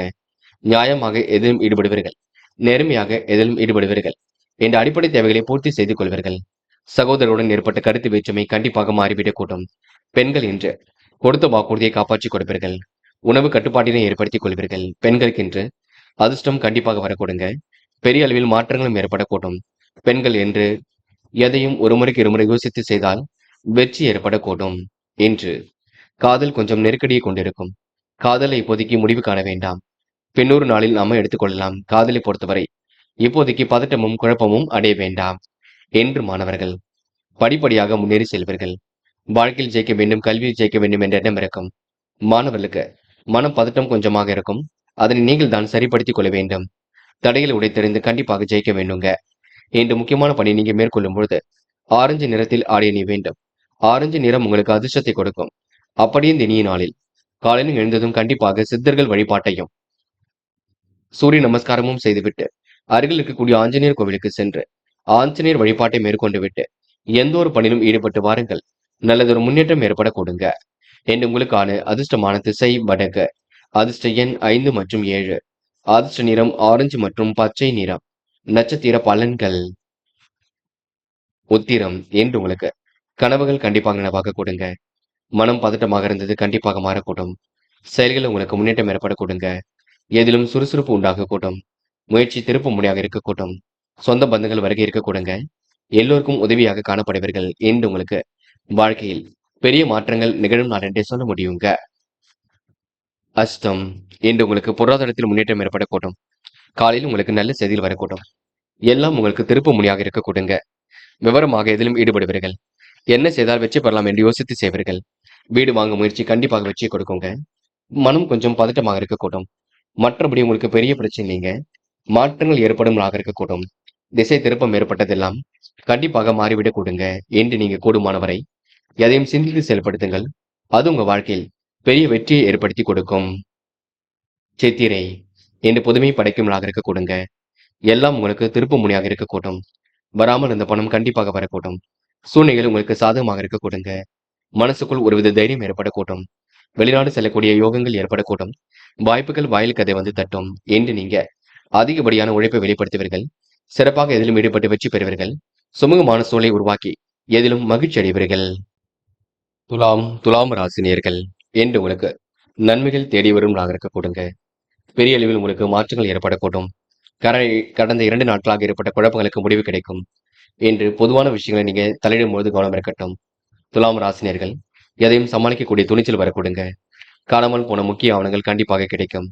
நியாயமாக எதிலும் ஈடுபடுவீர்கள். நேர்மையாக எதிலும் ஈடுபடுவீர்கள். என்ற அடிப்படை தேவைகளை பூர்த்தி செய்து கொள்வீர்கள். சகோதரருடன் ஏற்பட்ட கருத்து வேற்றுமை கண்டிப்பாக மாறிவிடக் கூட்டும். பெண்கள் என்று கொடுத்த வாக்குறுதியை காப்பாற்றிக் கொடுப்பீர்கள். உணவு கட்டுப்பாட்டினை ஏற்படுத்திக் கொள்வீர்கள். பெண்களுக்கு என்று அதிர்ஷ்டம் கண்டிப்பாக வரக்கூடுங்க. பெரிய அளவில் மாற்றங்களும் ஏற்படக்கூடும். பெண்கள் என்று எதையும் ஒரு முறைக்கு இருமுறை யோசித்து செய்தால் வெற்றி ஏற்படக்கூடும். என்று காதல் கொஞ்சம் நெருக்கடியை கொண்டிருக்கும். காதலை இப்போதைக்கு முடிவு காண வேண்டாம். பின்னொரு நாளில் நாம எடுத்துக்கொள்ளலாம். காதலை பொறுத்தவரை இப்போதைக்கு பதட்டமும் குழப்பமும் அடைய வேண்டாம். என்று மாணவர்கள் படிப்படியாக முன்னேறி செல்வீர்கள். வாழ்க்கையில் ஜெயிக்க வேண்டும், கல்வியில் ஜெயிக்க வேண்டும் என்ற எண்ணம் இருக்கும். மாணவர்களுக்கு மனம் பதட்டம் கொஞ்சமாக இருக்கும். அதனை நீங்கள் தான் சரிப்படுத்திக் கொள்ள வேண்டும். தடைகளை உடைத்தெறிந்து கண்டிப்பாக ஜெயிக்க வேண்டுங்க. என்று முக்கியமான பணி நீங்க மேற்கொள்ளும் பொழுது ஆரஞ்சு நிறத்தில் ஆடை அணிய வேண்டும். ஆரஞ்சு நிறம் உங்களுக்கு அதிர்ஷ்டத்தை கொடுக்கும். அப்படியே இந்த இனிய நாளில் காலையில் எழுந்ததும் கண்டிப்பாக சித்தர்கள் வழிபாட்டையும் சூரிய நமஸ்காரமும் செய்துவிட்டு அருகில் இருக்கக்கூடிய ஆஞ்சநேயர் கோவிலுக்கு சென்று ஆஞ்சநேயர் வழிபாட்டை மேற்கொண்டு விட்டு எந்த ஒரு பணியிலும் ஈடுபட்டு வாருங்கள். நல்லதொரு முன்னேற்றம் ஏற்பட கொடுங்க. என்று உங்களுக்கான அதிர்ஷ்டமான திசை வடக்கு. அதிர்ஷ்ட எண் 5 மற்றும் 7. அதிர்ஷ்ட நிறம் ஆரஞ்சு மற்றும் பச்சை நிறம். நட்சத்திர பலன்கள். உத்திரம் என்று உங்களுக்கு கனவுகள் கண்டிப்பாக நனவாக கொடுங்க. மனம் பதட்டமாக இருந்தது கண்டிப்பாக மாறக்கூடும். செயல்கள் உங்களுக்கு முன்னேற்றம் ஏற்பட கொடுங்க. எதிலும் சுறுசுறுப்பு உண்டாக கூடும். முயற்சி திருப்பு முனையாக இருக்கக்கூடும். சொந்த பந்தங்கள் வருகை இருக்க கூடுங்க. எல்லோருக்கும் உதவியாக காணப்படுவீர்கள் என்று உங்களுக்கு வாழ்க்கையில் பெரிய மாற்றங்கள் நிகழும் நாள் என்றே சொல்ல முடியுங்க. அஸ்தம் என்று உங்களுக்கு பொருளாதாரத்தில் முன்னேற்றம் ஏற்படக்கூடும். காலையில் உங்களுக்கு நல்ல செய்திகள் வரக்கூடும். எல்லாம் உங்களுக்கு திருப்பு முனையாக இருக்க கொடுங்க. விவரமாக எதிலும் ஈடுபடுவீர்கள். என்ன செய்தால் வெற்றி பெறலாம் என்று யோசித்து செய்வீர்கள். வீடு வாங்க முயற்சி கண்டிப்பாக வெற்றியை கொடுக்குங்க. மனம் கொஞ்சம் பதட்டமாக இருக்கக்கூடும். மற்றபடி உங்களுக்கு பெரிய பிரச்சனை இல்லைங்க. மாற்றங்கள் ஏற்படும் நாளாக இருக்கக்கூடும். திசை திருப்பம் ஏற்பட்டதெல்லாம் கண்டிப்பாக மாறிவிடக் கூடுங்க என்று நீங்க கூடுமானவரை எதையும் சிந்தித்து செயல்படுத்துங்கள். அது உங்க வாழ்க்கையில் பெரிய வெற்றியை ஏற்படுத்தி கொடுக்கும். சித்திரை என்று புதுமை படைக்கும் நாளாக இருக்க கொடுங்க. எல்லாம் உங்களுக்கு திருப்பு முனையாக இருக்கக்கூடும். வராமல் இருந்த பணம் கண்டிப்பாக வரக்கூடும். சூழ்நிலைகள் உங்களுக்கு சாதகமாக இருக்க கொடுங்க. மனசுக்குள் ஒருவித தைரியம் ஏற்படக்கூடும். வெளிநாடு செல்லக்கூடிய யோகங்கள் ஏற்படக்கூடும். வாய்ப்புகள் வாயில் கதை வந்து தட்டும் என்று நீங்க அதிகப்படியான உழைப்பை வெளிப்படுத்துவீர்கள். சிறப்பாக எதிலும் ஈடுபட்டு வெற்றி பெறுவீர்கள். சுமூகமான சூழலை உருவாக்கி எதிலும் மகிழ்ச்சி அடைவீர்கள். துலாம் ராசினியர்கள் என்று உங்களுக்கு நன்மைகள் தேடி வரும் நாளாக இருக்க கொடுங்க. பெரிய அளவில் உங்களுக்கு மாற்றங்கள் ஏற்படக்கூடும். கடந்த 2 நாட்களாக ஏற்பட்ட குழப்பங்களுக்கு முடிவு கிடைக்கும் என்று பொதுவான விஷயங்களை நீங்க தலையிடும் பொழுது கவனம் இருக்கட்டும். துலாம் ராசினியர்கள் எதையும் சமாளிக்கக்கூடிய துணிச்சல் வரக்கூடுங்க. காணாமல் போன முக்கிய ஆவணங்கள் கண்டிப்பாக கிடைக்கும்.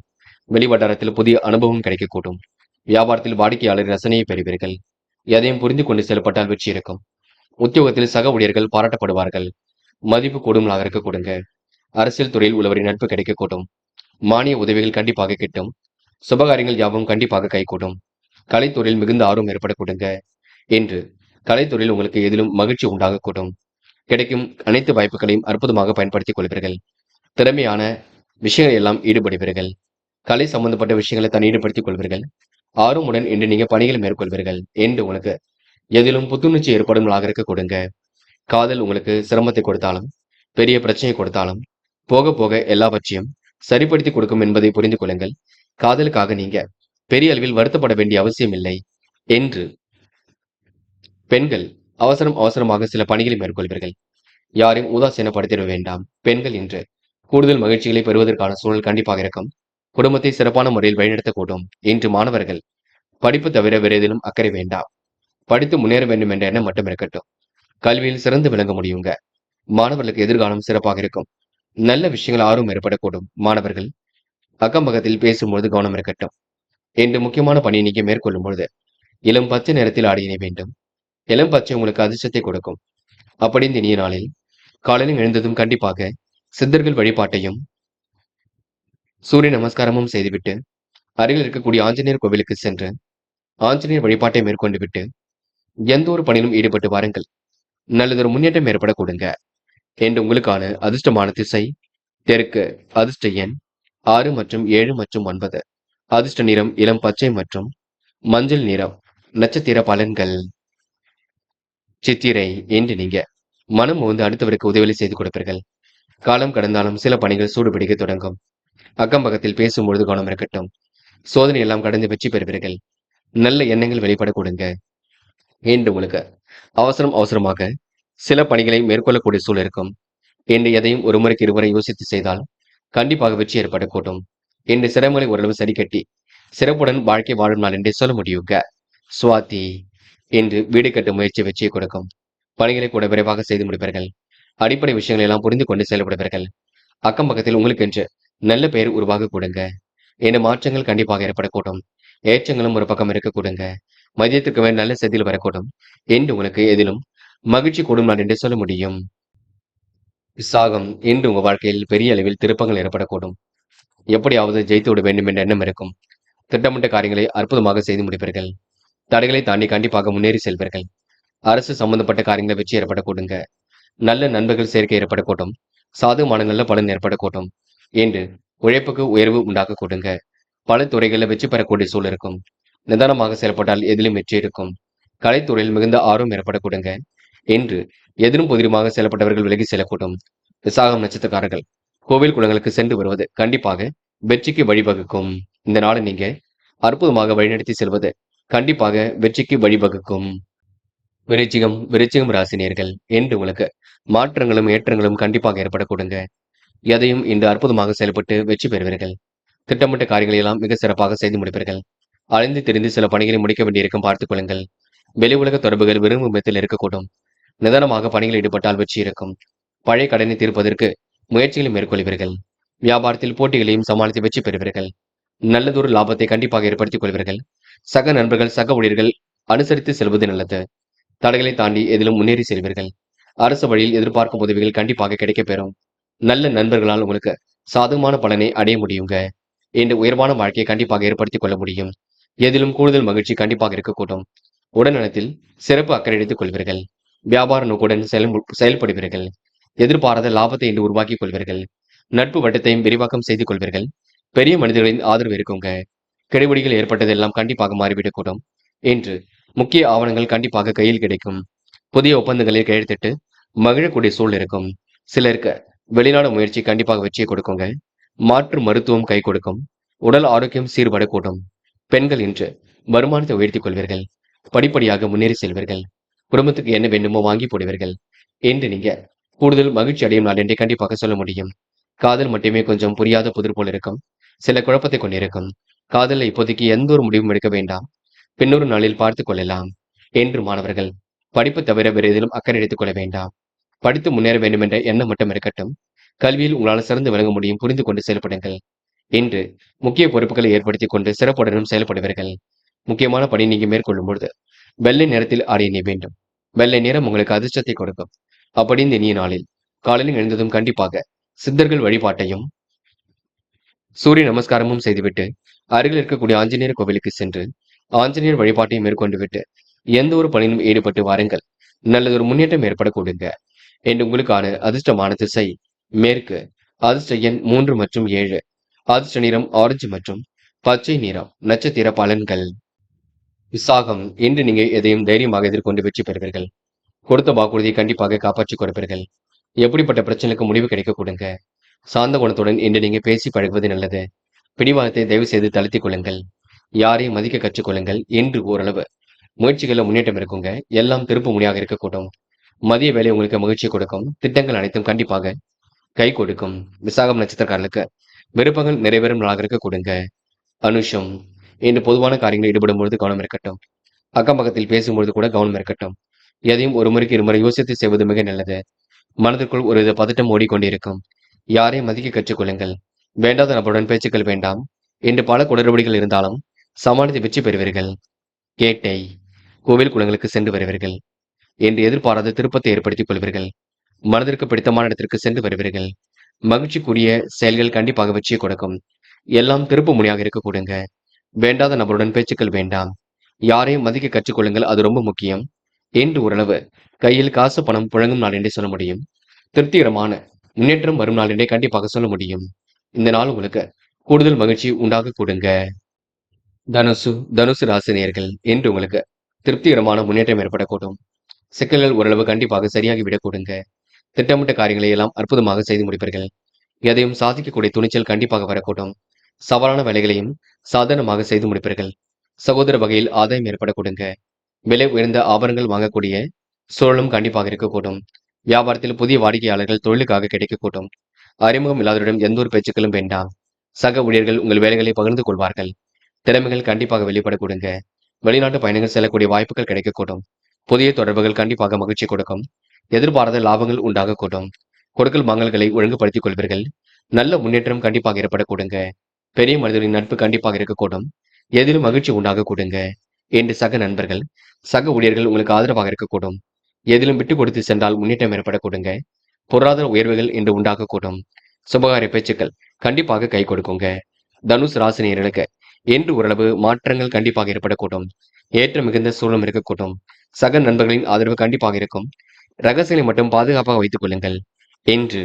வெளிவட்டாரத்தில் புதிய அனுபவம் கிடைக்கக்கூடும். வியாபாரத்தில் வாடிக்கையாளர் ரசனையை பெறுவீர்கள். எதையும் புரிந்து கொண்டு செயல்பட்டால் வெற்றி இருக்கும். உத்தியோகத்தில் சக ஊழியர்கள் பாராட்டப்படுவார்கள். மதிப்பு கூடுதலாக இருக்க கொடுங்க. அரசியல் துறையில் உள்ளவரின் நட்பு கிடைக்கக்கூடும். மானிய உதவிகள் கண்டிப்பாக கிட்டும். சுபகாரியங்கள் யாவும் கண்டிப்பாக கைகூடும். கலைத்துறையில் மிகுந்த ஆர்வம் ஏற்படக்கூடுங்க என்று கலைத்துறையில் உங்களுக்கு எதிலும் மகிழ்ச்சி உண்டாகக்கூடும். கிடைக்கும் அனைத்து வாய்ப்புகளையும் அற்புதமாக பயன்படுத்திக் கொள்வீர்கள். திறமையான விஷயங்கள் எல்லாம் ஈடுபடுவீர்கள். கலை சம்பந்தப்பட்ட விஷயங்களை தான் ஈடுபடுத்திக் கொள்வீர்கள். ஆர்வமுடன் இன்று நீங்க பணிகளை மேற்கொள்வீர்கள் என்று உங்களுக்கு எதிலும் புத்துணர்ச்சி ஏற்படும் நாளாக இருக்க கொடுங்க. காதல் உங்களுக்கு சிரமத்தை கொடுத்தாலும் பெரிய பிரச்சனையை கொடுத்தாலும் போக போக எல்லாவற்றையும் சரிப்படுத்தி கொடுக்கும் என்பதை புரிந்து கொள்ளுங்கள். காதலுக்காக நீங்க பெரிய அளவில் வருத்தப்பட வேண்டிய அவசியம் இல்லை என்று பெண்கள் அவசரமாக சில பணிகளை மேற்கொள்வீர்கள். யாரையும் உதாசீனப்படுத்திட வேண்டாம். பெண்கள் என்று கூடுதல் மகிழ்ச்சிகளை பெறுவதற்கான சூழல் கண்டிப்பாக இருக்கும். குடும்பத்தை சிறப்பான முறையில் வழிநடத்தக்கூடும். இன்று மாணவர்கள் படிப்பு தவிர வேறு எதிலும் அக்கறை வேண்டாம். படித்து முன்னேற வேண்டும் என்ற எண்ணம் மட்டும் இருக்கட்டும். கல்வியில் சிறந்து விளங்க முடியுங்க. மாணவர்களுக்கு எதிர்காலம் சிறப்பாக இருக்கும். நல்ல விஷயங்கள் ஆர்வம் ஏற்படக்கூடும். மாணவர்கள் அக்கம் பக்கத்தில் பேசும்பொழுது கவனம் இருக்கட்டும். என்று முக்கியமான பணியை நீங்க மேற்கொள்ளும் பொழுது இளம் பச்சை நிறத்தில் ஆடியினை வேண்டும். இளம் பச்சை உங்களுக்கு அதிர்ஷ்டத்தை கொடுக்கும். அப்படி இந்த இனிய நாளில் காலையில் எழுந்ததும் கண்டிப்பாக சித்தர்கள் வழிபாட்டையும் சூரிய நமஸ்காரமும் செய்துவிட்டு அருகில் இருக்கக்கூடிய ஆஞ்சநேயர் கோவிலுக்கு சென்று ஆஞ்சநேயர் வழிபாட்டை மேற்கொண்டு விட்டு எந்த ஒரு பணியிலும் ஈடுபட்டு வாருங்கள். நல்லதொரு முன்னேற்றம் ஏற்பட கொடுங்க என்று உங்களுக்கான அதிர்ஷ்டமான திசை தெற்கு. அதிர்ஷ்ட எண் 6 மற்றும் 7 மற்றும் 9. அதிர்ஷ்ட நிறம் இளம் பச்சை மற்றும் மஞ்சள் நிறம். நட்சத்திர பலன்கள். சித்திரை என்று நீங்க மனம் வந்து அடுத்தவருக்கு உதவி செய்து கொடுப்பீர்கள். காலம் கடந்தாலும் சில பணிகள் சூடுபிடிக்க தொடங்கும். அக்கம் பக்கத்தில் பேசும்பொழுது கவனம் இருக்கட்டும். சோதனை எல்லாம் கடந்து வெற்றி பெறுவீர்கள். நல்ல எண்ணங்கள் வெளிப்பட கொடுங்க என்று உங்களுக்கு அவசரமாக சில பணிகளை மேற்கொள்ளக்கூடிய சூழல் இருக்கும். என்று எதையும் ஒரு முறைக்கு இருமுறை யோசித்து செய்தால் கண்டிப்பாக வெற்றி ஏற்படக்கூடும். என்று சிரமங்களை ஓரளவு சரி கட்டி சிறப்புடன் வாழ்க்கை வாழும் நாள் என்றே சொல்ல முடியுங்க. சுவாதி என்று வீடு கட்டும் முயற்சி வெற்றியை கொடுக்கும். பணிகளை கூட விரைவாக செய்து முடிப்பீர்கள். அடிப்படை விஷயங்களை எல்லாம் புரிந்து கொண்டு செயல்படுவீர்கள். அக்கம் பக்கத்தில் உங்களுக்கு என்று நல்ல பெயர் உருவாக கொடுங்க. என்ற மாற்றங்கள் கண்டிப்பாக ஏற்படக்கூடும். ஏற்றங்களும் ஒரு பக்கம் இருக்க கொடுங்க. மதியத்திற்கு மேல் நல்ல செய்தியில் வரக்கூடும் என்று உங்களுக்கு எதிலும் மகிழ்ச்சி கூடும் நாள் என்று சொல்ல முடியும். விசாகம் என்று உங்க வாழ்க்கையில் பெரிய அளவில் திருப்பங்கள் ஏற்படக்கூடும். எப்படியாவது ஜெயித்து விட வேண்டும் என்ற எண்ணம் இருக்கும். திட்டமிட்ட காரியங்களை அற்புதமாக செய்து முடிப்பீர்கள். தடைகளை தாண்டி கண்டிப்பாக முன்னேறி செல்வீர்கள். அரசு சம்பந்தப்பட்ட காரியங்களை வெற்றி ஏற்படக்கூடுங்க. நல்ல நண்பர்கள் சேர்க்கை ஏற்படக்கூடும். சாதகமான நல்ல பலன் ஏற்படக்கூடும் என்று உழைப்புக்கு உயர்வு உண்டாக்க கொடுங்க. பல துறைகளில் வெற்றி பெறக்கூடிய சூழல் இருக்கும். நிதானமாக செயல்பட்டால் எதிலும் வெற்றி இருக்கும். கலைத்துறையில் மிகுந்த ஆர்வம் ஏற்படக்கூடுங்க என்று எதிரும் புதிருமாக செயல்பட்டவர்கள் விலகி செல்லக்கூடும். விசாகம் நட்சத்திரக்காரர்கள் கோவில் குளங்களுக்கு சென்று வருவது கண்டிப்பாக வெற்றிக்கு வழிவகுக்கும். இந்த நாளை நீங்க அற்புதமாக வழிநடத்தி செல்வது கண்டிப்பாக வெற்றிக்கு வழிவகுக்கும். விருச்சிகம் ராசினியர்கள் என்று உங்களுக்கு மாற்றங்களும் ஏற்றங்களும் கண்டிப்பாக ஏற்படக்கூடுங்க. எதையும் இன்று அற்புதமாக செயல்பட்டு வெற்றி பெறுவீர்கள். திட்டமிட்ட காரியங்களை எல்லாம் மிக சிறப்பாக செய்து முடிப்பீர்கள். அலைந்து திரிந்து சில பணிகளை முடிக்க வேண்டியிருக்கும், பார்த்துக் கொள்ளுங்கள். வெளி உலக தொடர்புகள் விரும்பும் விதத்தில் இருக்கக்கூடும். நிதானமாக பணியில் ஈடுபட்டால் வெற்றி இருக்கும். பழைய கடனை தீர்ப்பதற்கு முயற்சிகளை மேற்கொள்வீர்கள். வியாபாரத்தில் போட்டிகளையும் சமாளித்து வெற்றி பெறுவீர்கள். நல்லதொரு லாபத்தை கண்டிப்பாக ஏற்படுத்திக் கொள்வீர்கள். சக நண்பர்கள், சக ஊழியர்கள் அனுசரித்து செல்வது நல்லது. தடைகளை தாண்டி எதிலும் முன்னேறி செல்வீர்கள். அரசு வழியில் எதிர்பார்க்கும் உதவிகள் கண்டிப்பாக கிடைக்கப் பெறும். நல்ல நண்பர்களால் உங்களுக்கு சாதகமான பலனை அடைய முடியுங்க. இன்று உயர்வான வாழ்க்கையை கண்டிப்பாக ஏற்படுத்திக் கொள்ள முடியும். எதிலும் கூடுதல் மகிழ்ச்சி கண்டிப்பாக இருக்கக்கூடும். உடல்நலத்தில் சிறப்பு அக்கறை எடுத்துக் கொள்வீர்கள். வியாபார நோக்குடன் செயல்படுவீர்கள். எதிர்பாராத லாபத்தை இன்று உருவாக்கிக் கொள்வீர்கள். நட்பு வட்டத்தையும் விரிவாக்கம் செய்து கொள்வீர்கள். பெரிய மனிதர்களின் ஆதரவு இருக்குங்க. கெடுபிடிகள் ஏற்பட்டதெல்லாம் கண்டிப்பாக மாறிவிடக்கூடும். இன்று முக்கிய ஆவணங்கள் கண்டிப்பாக கையில் கிடைக்கும். புதிய ஒப்பந்தங்களில் கையெழுத்திட்டு மகிழக்கூடிய சூழல் இருக்கும். சிலருக்கு வெளிநாடு முயற்சி கண்டிப்பாக வெற்றியை கொடுக்குங்க. மாற்று மருத்துவம் கை கொடுக்கும். உடல் ஆரோக்கியம் சீர்படக்கூடும். பெண்கள் இன்று வருமானத்தை உயர்த்திக் கொள்வீர்கள். படிப்படியாக முன்னேறி செல்வீர்கள். குடும்பத்துக்கு என்ன வேண்டுமோ வாங்கி போடுவீர்கள். என்று நீங்க கூடுதல் மகிழ்ச்சி அடையும் நாள் என்றே கண்டிப்பாக சொல்ல முடியும். காதல் மட்டுமே கொஞ்சம் புரியாத புதிர் போல் இருக்கும். சில குழப்பத்தை கொண்டிருக்கும். காதலில் இப்போதைக்கு எந்த ஒரு முடிவும் எடுக்க வேண்டாம். பின்னொரு நாளில் பார்த்துக் கொள்ளலாம். என்று மாணவர்கள் படிப்பு தவிர வேறு எதிலும் அக்கறை எடுத்துக் கொள்ள வேண்டாம். படித்து முன்னேற வேண்டும் என்ற எண்ணம் மட்டும் இருக்கட்டும். கல்வியில் உங்களால் சிறந்து விளங்க முடியும், புரிந்து கொண்டு செயல்படுங்கள். இன்று முக்கிய பொறுப்புகளை ஏற்படுத்திக் கொண்டு சிறப்புடனும் செயல்படுவீர்கள். முக்கியமான பணி நீங்க மேற்கொள்ளும் பொழுது வெள்ளை நிறத்தில் ஆடை அணிய வேண்டும். வெள்ளை நிறம் உங்களுக்கு அதிர்ஷ்டத்தை கொடுக்கும். அப்படி இந்த இனிய நாளில் காலையில் எழுந்ததும் கண்டிப்பாக சித்தர்கள் வழிபாட்டையும் சூரிய நமஸ்காரமும் செய்துவிட்டு அருகில் இருக்கக்கூடிய ஆஞ்சநேயர் கோவிலுக்கு சென்று ஆஞ்சநேயர் வழிபாட்டையும் மேற்கொண்டு விட்டு எந்த ஒரு பணியிலும் ஈடுபட்டு வாருங்கள். நல்லதொரு முன்னேற்றம் ஏற்படக்கூடுங்க. என்று உங்களுக்கான அதிர்ஷ்டமான திசை மேற்கு. அதிர்ஷ்ட எண் 3 மற்றும் 7. அதிர்ஷ்ட நிறம் ஆரஞ்சு மற்றும் பச்சை நிறம். நட்சத்திர பலன்கள். விசாகம். இன்று நீங்க எதையும் தைரியமாக எதிர்கொண்டு வெற்றி பெறுவீர்கள். கொடுத்த வாக்குறுதியை கண்டிப்பாக காப்பாற்றிக் கொடுப்பீர்கள். எப்படிப்பட்ட பிரச்சனைக்கு முடிவு கிடைக்க கொடுங்க. சாந்த குணத்துடன் இன்று நீங்க பேசி பழகுவது நல்லது. பிடிவாதத்தை தயவு செய்து தளர்த்திக் கொள்ளுங்கள். யாரையும் மதிக்க கற்றுக்கொள்ளுங்கள். என்று ஓரளவு முயற்சிகளில் முன்னேற்றம் இருக்குங்க. எல்லாம் திருப்பு முனையாக இருக்கக்கூடும். மதிய வேலை உங்களுக்கு மகிழ்ச்சி கொடுக்கும். திட்டங்கள் அனைத்தும் கண்டிப்பாக கை கொடுக்கும். விசாகம் நட்சத்திரக்காரர்களுக்கு விருப்பங்கள் நிறைவேறும் நாளாக இருக்க கொடுங்க. அனுஷம். இன்று பொதுவான காரியங்களில் ஈடுபடும் பொழுது கவனம் இருக்கட்டும். அக்கம் பக்கத்தில் பேசும்பொழுது கூட கவனம் இருக்கட்டும். எதையும் ஒரு முறைக்கு இருமுறை யோசித்து செய்வது மிக நல்லது. மனதிற்குள் ஒரு பதட்டம் ஓடிக்கொண்டிருக்கும். யாரையும் மதிக்க கற்றுக்கொள்ளுங்கள். வேண்டாத நபருடன் பேச்சுக்கள் வேண்டாம். இன்று பல குளறுபடிகள் இருந்தாலும் சமாளித்து வெற்றி பெறுவீர்கள். கேட்டை. கோவில் குளங்களுக்கு சென்று வருவீர்கள். என்று எதிர்பாராத திருப்பத்தை ஏற்படுத்திக் கொள்வீர்கள். மனதிற்கு பிடித்தமான இடத்திற்கு சென்று வருவீர்கள். மகிழ்ச்சிக்குரிய செயல்கள் கண்டிப்பாக வெற்றியை கொடுக்கும். எல்லாம் திருப்பு முனையாக இருக்க கொடுங்க. வேண்டாத நபருடன் பேச்சுக்கள் வேண்டாம். யாரையும் மதிக்க கற்றுக்கொள்ளுங்கள், அது ரொம்ப முக்கியம். என்று ஓரளவு கையில் காசு பணம் புழங்கும் நாள் என்றே சொல்ல முடியும். திருப்திகரமான முன்னேற்றம் வரும் நாள் என்றே கண்டிப்பாக சொல்ல முடியும். இந்த நாள் உங்களுக்கு கூடுதல் மகிழ்ச்சி உண்டாக கொடுங்க. தனுசு ராசினியர்கள் என்று உங்களுக்கு திருப்திகரமான முன்னேற்றம் ஏற்படக்கூடும். சிக்கல்கள் ஓரளவு கண்டிப்பாக சரியாகி விடக் கொடுங்க. திட்டமிட்ட காரியங்களை எல்லாம் அற்புதமாக செய்து முடிப்பீர்கள். எதையும் சாதிக்கக்கூடிய துணிச்சல் கண்டிப்பாக வரக்கூடும். சவாலான வேலைகளையும் சாதாரணமாக செய்து முடிப்பீர்கள். சகோதர வகையில் ஆதாயம் ஏற்பட கொடுங்க. விலை உயர்ந்த ஆபரணங்கள் வாங்கக்கூடிய சூழலும் கண்டிப்பாக இருக்கக்கூடும். வியாபாரத்தில் புதிய வாடிக்கையாளர்கள் தொழிலுக்காக கிடைக்கக்கூடும். அறிமுகம் இல்லாதவரிடம் எந்த ஒரு பேச்சுக்களும் வேண்டாம். சக ஊழியர்கள் உங்கள் வேலைகளை பகிர்ந்து கொள்வார்கள். திறமைகள் கண்டிப்பாக வெளிப்பட கொடுங்க. வெளிநாட்டு பயணங்கள் செல்லக்கூடிய வாய்ப்புகள் கிடைக்கக்கூடும். புதிய தொடர்புகள் கண்டிப்பாக மகிழ்ச்சி கொடுக்கும். எதிர்பாராத லாபங்கள் உண்டாகக்கூடும். கொடுக்கல் வாங்கல்களை ஒழுங்குபடுத்திக் கொள்வீர்கள். நல்ல முன்னேற்றம் கண்டிப்பாக ஏற்பட கொடுங்க. பெரிய மனிதரின் நட்பு கண்டிப்பாக இருக்கக்கூடும். எதிலும் மகிழ்ச்சி உண்டாக கொடுங்க. என்று சக நண்பர்கள், சக ஊழியர்கள் உங்களுக்கு ஆதரவாக இருக்கக்கூடும். எதிலும் விட்டு கொடுத்து சென்றால் முன்னேற்றம் ஏற்பட கொடுங்க. பொருளாதார உயர்வுகள் என்று உண்டாகக்கூடும். சுபகாரிய பேச்சுக்கள் கண்டிப்பாக கை கொடுக்குங்க. தனுஷ் ராசினியர்களுக்கு என்று ஓரளவு மாற்றங்கள் கண்டிப்பாக ஏற்படக்கூடும். ஏற்ற மிகுந்த சூழலும் இருக்கக்கூடும். சக நண்பர்களின் ஆதரவு கண்டிப்பாக இருக்கும். ரகசியங்களை மட்டும் பாதுகாப்பாக வைத்துக் கொள்ளுங்கள். என்று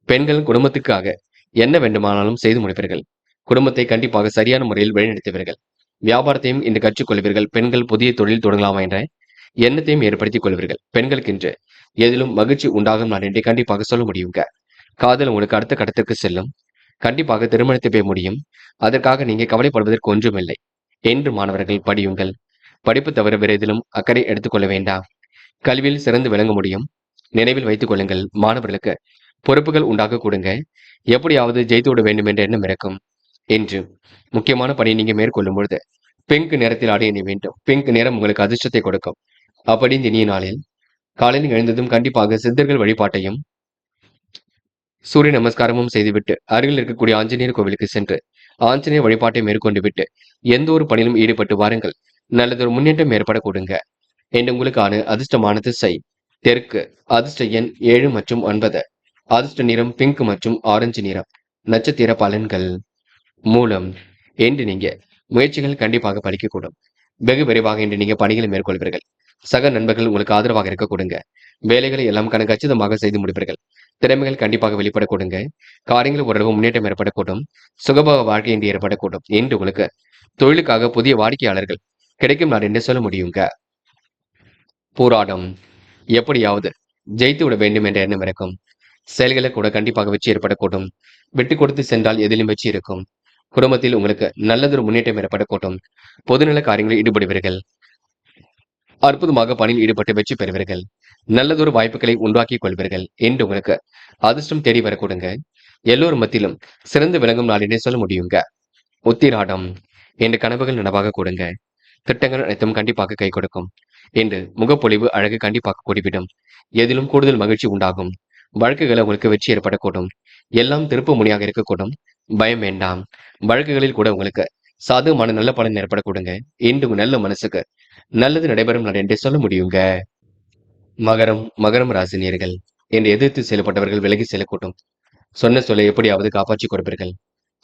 பெண்கள் குடும்பத்துக்காக என்ன வேண்டுமானாலும் செய்து முடிப்பீர்கள். குடும்பத்தை கண்டிப்பாக சரியான முறையில் வழிநடத்துவீர்கள். வியாபாரத்தையும் இன்று கற்றுக்கொள்வீர்கள். பெண்கள் புதிய தொழில் தொடங்கலாமா என்ற எண்ணத்தையும் ஏற்படுத்திக் கொள்வீர்கள். பெண்களுக்கு இன்று எதிலும் மகிழ்ச்சி உண்டாகும் நான் என்றே கண்டிப்பாக சொல்ல முடியுங்க. காதல் உங்களுக்கு அடுத்த கட்டத்திற்கு செல்லும். கண்டிப்பாக திருமணத்தை போய் முடியும். அதற்காக நீங்க கவலைப்படுவதற்கு ஒன்றுமில்லை. என்று மாணவர்கள் படியுங்கள். படிப்பு தவிர வேறு எதிலும் அக்கறை எடுத்துக்கொள்ள வேண்டாம். கல்வியில் சிறந்து விளங்க முடியும். நினைவில் வைத்துக் கொள்ளுங்கள், மாணவர்களுக்கு பொறுப்புகள் உண்டாக்க கொடுங்க. எப்படியாவது ஜெயித்து விட வேண்டும் என்ற எண்ணம் இருக்கும். என்று முக்கியமான பணியை நீங்க மேற்கொள்ளும் பொழுது பிங்க் நிறத்தில் ஆடை அணிய வேண்டும். பிங்க் நிறம் உங்களுக்கு அதிர்ஷ்டத்தை கொடுக்கும். அப்படி இந்த இனிய நாளில் காலையில் எழுந்ததும் கண்டிப்பாக சித்தர்கள் வழிபாட்டையும் சூரிய நமஸ்காரமும் செய்துவிட்டு அருகில் இருக்கக்கூடிய ஆஞ்சநேயர் கோவிலுக்கு சென்று ஆஞ்சநேயர் வழிபாட்டை மேற்கொண்டு விட்டு எந்த ஒரு பணியிலும் ஈடுபட்டு வாருங்கள். நல்லதொரு முன்னேற்றம் ஏற்பட கொடுங்க. என்று உங்களுக்கான அதிர்ஷ்டமான திசை தெற்கு. அதிர்ஷ்ட எண் 7 மற்றும் 9. அதிர்ஷ்ட நிறம் பிங்க் மற்றும் ஆரஞ்சு நிறம். நட்சத்திர பலன்கள். மூலம். என்று நீங்க முயற்சிகள் கண்டிப்பாக பலிக்கக்கூடும். வெகு விரைவாக இன்று நீங்க பணிகளை மேற்கொள்வீர்கள். சக நண்பர்கள் உங்களுக்கு ஆதரவாக இருக்க கொடுங்க. வேலைகளை எல்லாம் கச்சிதமாக செய்து முடிப்பீர்கள். திறமைகள் கண்டிப்பாக வெளிப்பட கொடுங்க. காரியங்கள் ஓரளவு முன்னேற்றம் ஏற்படக்கூடும். சுகபோக வாழ்க்கை இன்று ஏற்படக்கூடும். என்று உங்களுக்கு தொழிலுக்காக புதிய வாடிக்கையாளர்கள் கிடைக்கும் நாள் என்று சொல்ல முடியுங்க. போராட்டம். எப்படியாவது ஜெயித்து விட வேண்டும் என்ற எண்ணம் இருக்கும். செயல்களை கூட கண்டிப்பாக வெற்றி ஏற்படக்கூடும். விட்டு கொடுத்து சென்றால் எதிலும் வெற்றி இருக்கும். குடும்பத்தில் உங்களுக்கு நல்லதொரு முன்னேற்றம் ஏற்படக்கூடும். பொதுநல காரியங்களில் ஈடுபடுவீர்கள். அற்புதமாக பணியில் ஈடுபட்டு வெற்றி பெறுவீர்கள். நல்லதொரு வாய்ப்புகளை உண்டாக்கிக் கொள்வீர்கள். என்று உங்களுக்கு அதிர்ஷ்டம் தேடி வர கொடுங்க. எல்லோரும் மத்தியிலும் சிறந்து விளங்கும் நாள் என்றே சொல்ல முடியுங்க. உத்திராடம். என்று கனவுகள் நனவாக கொடுங்க. திட்டங்கள் அனைத்தும் கண்டிப்பாக கை கொடுக்கும். என்று முகப்பொழிவு அழகு கண்டிப்பாக கூடிவிடும். எதிலும் கூடுதல் மகிழ்ச்சி உண்டாகும். வழக்குகளை உங்களுக்கு வெற்றி ஏற்படக்கூடும். எல்லாம் திருப்பு முனையாக இருக்கக்கூடும். பயம் வேண்டாம். வழக்குகளில் கூட உங்களுக்கு சாதகமான நல்ல பலன் ஏற்பட கொடுங்க. என்று உங்க நல்ல மனசுக்கு நல்லது நடைபெறும் நாள் என்றே சொல்ல முடியுங்க. மகரம் ராசினியர்கள் என்று எதிர்த்து செயல்பட்டவர்கள் விலகி செல்லக்கூடும். சொன்ன சொல்லை எப்படியாவது காப்பாற்றி கொடுப்பீர்கள்.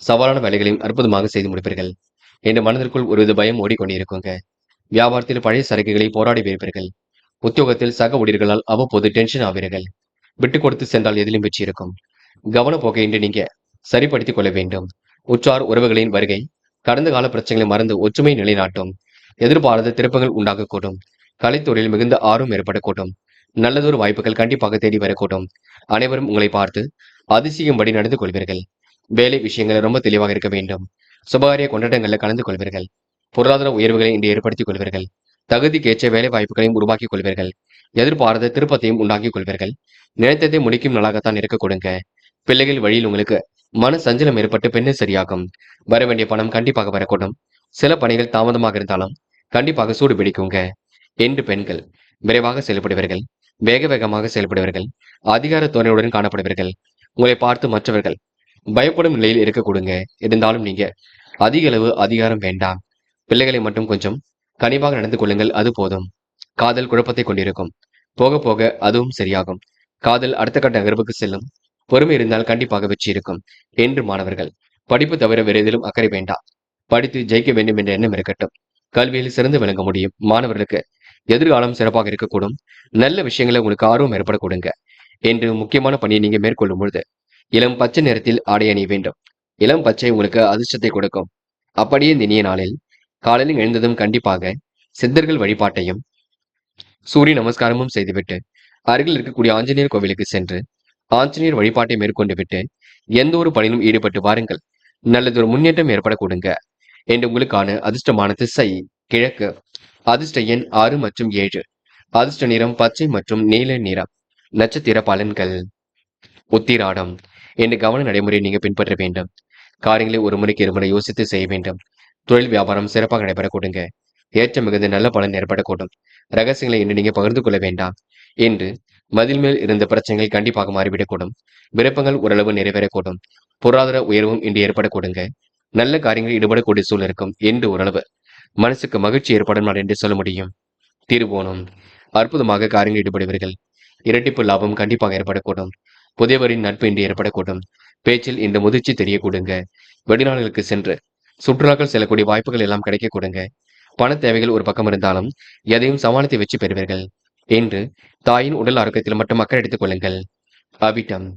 சவாலான வேலைகளையும் அற்புதமாக செய்து முடிப்பீர்கள். என்ற மனதிற்குள் ஒருவித பயம் ஓடிக்கொண்டிருக்குங்க. வியாபாரத்தில் பழைய சரக்குகளை போராடி வைப்பீர்கள். உத்தியோகத்தில் சக ஊழியர்களால் அவ்வப்போது டென்ஷன் ஆவீர்கள். விட்டு கொடுத்து சென்றால் எதிலும் வெற்றி இருக்கும். கவனப்போக்கை இன்று நீங்க சரிப்படுத்திக் கொள்ள வேண்டும். உற்றார் உறவுகளின் வருகை கடந்த கால பிரச்சனைகளை மறந்து ஒற்றுமை நிலைநாட்டும். எதிர்பாராத திருப்பங்கள் உண்டாகக்கூடும். கலைத்துறையில் மிகுந்த ஆர்வம் ஏற்படக்கூடும். நல்லதொரு வாய்ப்புகள் கண்டிப்பாக தேடி வரக்கூடும். அனைவரும் உங்களை பார்த்து அதிசயம்படி நடந்து கொள்வீர்கள். வேலை விஷயங்கள் ரொம்ப தெளிவாக இருக்க வேண்டும். சுபகாரிய கொண்டாட்டங்களில் கலந்து கொள்வீர்கள். பொருளாதார உயர்வுகளை இன்று ஏற்படுத்திக் கொள்வீர்கள். தகுதிக்கேற்ற வேலை வாய்ப்புகளையும் உருவாக்கிக் கொள்வீர்கள். எதிர்பாராத திருப்பத்தையும் உண்டாக்கிக் கொள்வீர்கள். நினைத்ததை முடிக்கும் நாளாகத்தான் இருக்க கொடுங்க. பிள்ளைகள் வழியில் உங்களுக்கு மன சஞ்சலம் ஏற்பட்டு பின்னர் சரியாகும். வர வேண்டிய பணம் கண்டிப்பாக வரக்கூடும். சில பணிகள் தாமதமாக இருந்தாலும் கண்டிப்பாக சூடு பிடிக்குங்க. என்று பெண்கள் விரைவாக செயல்படுவீர்கள். வேக வேகமாக செயல்படுவீர்கள். அதிகார தோரணையுடன் காணப்படுவீர்கள். உங்களை பார்த்து மற்றவர்கள் பயப்படும் நிலையில் இருக்க கொடுங்க. இருந்தாலும் நீங்க அதிக அளவு அதிகாரம் வேண்டாம். பிள்ளைகளை மட்டும் கொஞ்சம் கனிவாக நடந்து கொள்ளுங்கள், அது போதும். காதல் குழப்பத்தை கொண்டிருக்கும். போக போக அதுவும் சரியாகும். காதல் அடுத்த கட்ட நகர்வுக்கு செல்லும். பொறுமை இருந்தால் கண்டிப்பாக வெற்றி இருக்கும். என்று மாணவர்கள் படிப்பு தவிர வேறு எதிலும் அக்கறை வேண்டாம். படித்து ஜெயிக்க வேண்டும் என்ற எண்ணம் இருக்கட்டும். கல்வியில் சிறந்து விளங்க முடியும். மாணவர்களுக்கு எதிர்காலம் சிறப்பாக இருக்கக்கூடும். நல்ல விஷயங்களை உங்களுக்கு ஆர்வம் ஏற்பட கொடுங்க. என்று முக்கியமான பணியை நீங்க மேற்கொள்ளும் பொழுது இளம் பச்சை நிறத்தில் ஆடை அணிய வேண்டும். இளம் பச்சை உங்களுக்கு அதிர்ஷ்டத்தை கொடுக்கும். அப்படியே இந்த இனிய நாளில் காலையில் எழுந்ததும் கண்டிப்பாக சித்தர்கள் வழிபாட்டையும் சூரிய நமஸ்காரமும் செய்துவிட்டு அருகில் இருக்கக்கூடிய ஆஞ்சநேயர் கோவிலுக்கு சென்று ஆஞ்சநேயர் வழிபாட்டை மேற்கொண்டு விட்டு எந்த ஒரு பணியிலும் ஈடுபட்டு வாருங்கள். நல்லதொரு முன்னேற்றம் ஏற்பட கொடுங்க. என்று உங்களுக்கான அதிர்ஷ்டமான திசை கிழக்கு. அதிர்ஷ்ட எண் 6 மற்றும் 7. அதிர்ஷ்ட நிறம் பச்சை மற்றும் நீல நிறம். நட்சத்திர பலன்கள். உத்திராடம். என்று கவன நடைமுறை நீங்க பின்பற்ற வேண்டும். காரியங்களை ஒரு முறைக்கு இருமுறை யோசித்து செய்ய வேண்டும். தொழில் வியாபாரம் சிறப்பாக நடைபெற கொடுங்க. ஏற்ற மிகுந்த நல்ல பலன் ஏற்படக்கூடும். ரகசியங்களை இன்று நீங்க பகிர்ந்து கொள்ள வேண்டாம். என்று மதில் மேல் இருந்த பிரச்சனைகள் கண்டிப்பாக மாறிவிடக்கூடும். விருப்பங்கள் ஓரளவு நிறைவேறக்கூடும். பொருளாதார உயர்வும் இன்று ஏற்படக்கூடுங்க. நல்ல காரியங்களில் ஈடுபடக்கூடிய சூழல் இருக்கும். என்று ஓரளவு மனசுக்கு மகிழ்ச்சி ஏற்படும் நாள் என்று சொல்ல முடியும். திருவோணம். அற்புதமாக காரியங்களில் ஈடுபடுவீர்கள். இரட்டிப்பு லாபம் கண்டிப்பாக ஏற்படக்கூடும். புதியவரின் நட்பு இன்று ஏற்படக்கூடும். பேச்சில் இந்த முதிர்ச்சி தெரியக்கூடுங்க. வெளிநாடுகளுக்கு சென்று சுற்றுலாக்கள் செல்லக்கூடிய வாய்ப்புகள் எல்லாம் கிடைக்க கொடுங்க. பண தேவைகள் ஒரு பக்கம் இருந்தாலும் எதையும் சமாளித்து வெற்றி பெறுவீர்கள். என்று தாயின் உடல் ஆரோக்கியத்தில் மட்டும் அக்கறை எடுத்துக் கொள்ளுங்கள். அவிட்டம்.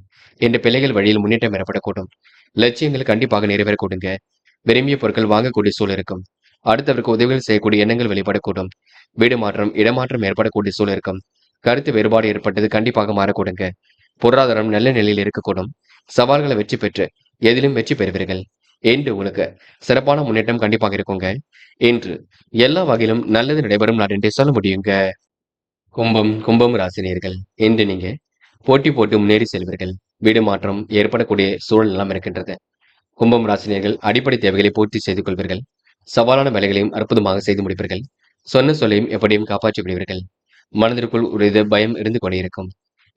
என்ற பிள்ளைகள் வழியில் முன்னேற்றம் ஏற்படக்கூடும். லட்சியங்கள் கண்டிப்பாக நிறைவேற கொடுங்க. விரும்பிய பொருட்கள் வாங்கக்கூடிய சூழல் இருக்கும். அடுத்தவருக்கு உதவிகள் செய்யக்கூடிய எண்ணங்கள் வெளிப்படக்கூடும். வீடு மாற்றம் இடமாற்றம் ஏற்படக்கூடிய சூழல் இருக்கும். கருத்து வேறுபாடு ஏற்பட்டது கண்டிப்பாக மாறக்கூடுங்க. பொருளாதாரம் நல்ல நிலையில் இருக்கக்கூடும். சவால்களை வெற்றி பெற்று எதிலும் வெற்றி பெறுவீர்கள். என்று உங்களுக்கு சிறப்பான முன்னேற்றம் கண்டிப்பாக இருக்குங்க. என்று எல்லா வகையிலும் நல்லது நடைபெறும் நாள் என்றே சொல்ல முடியுங்க. கும்பம் ராசினியர்கள், இன்று நீங்க போட்டி போட்டு முன்னேறி செல்வீர்கள். வீடு மாற்றம் ஏற்படக்கூடிய சூழல் எல்லாம் இருக்கின்றது. கும்பம் ராசினியர்கள் அடிப்படை தேவைகளை பூர்த்தி செய்து கொள்வீர்கள். சவாலான வேலைகளையும் அற்புதமாக செய்து முடிப்பீர்கள். சொன்ன சொல்லையும் எப்படியும் காப்பாற்றி விடுவீர்கள். மனதிற்குள் ஒரு பயம் இருந்து கொண்டிருக்கும்.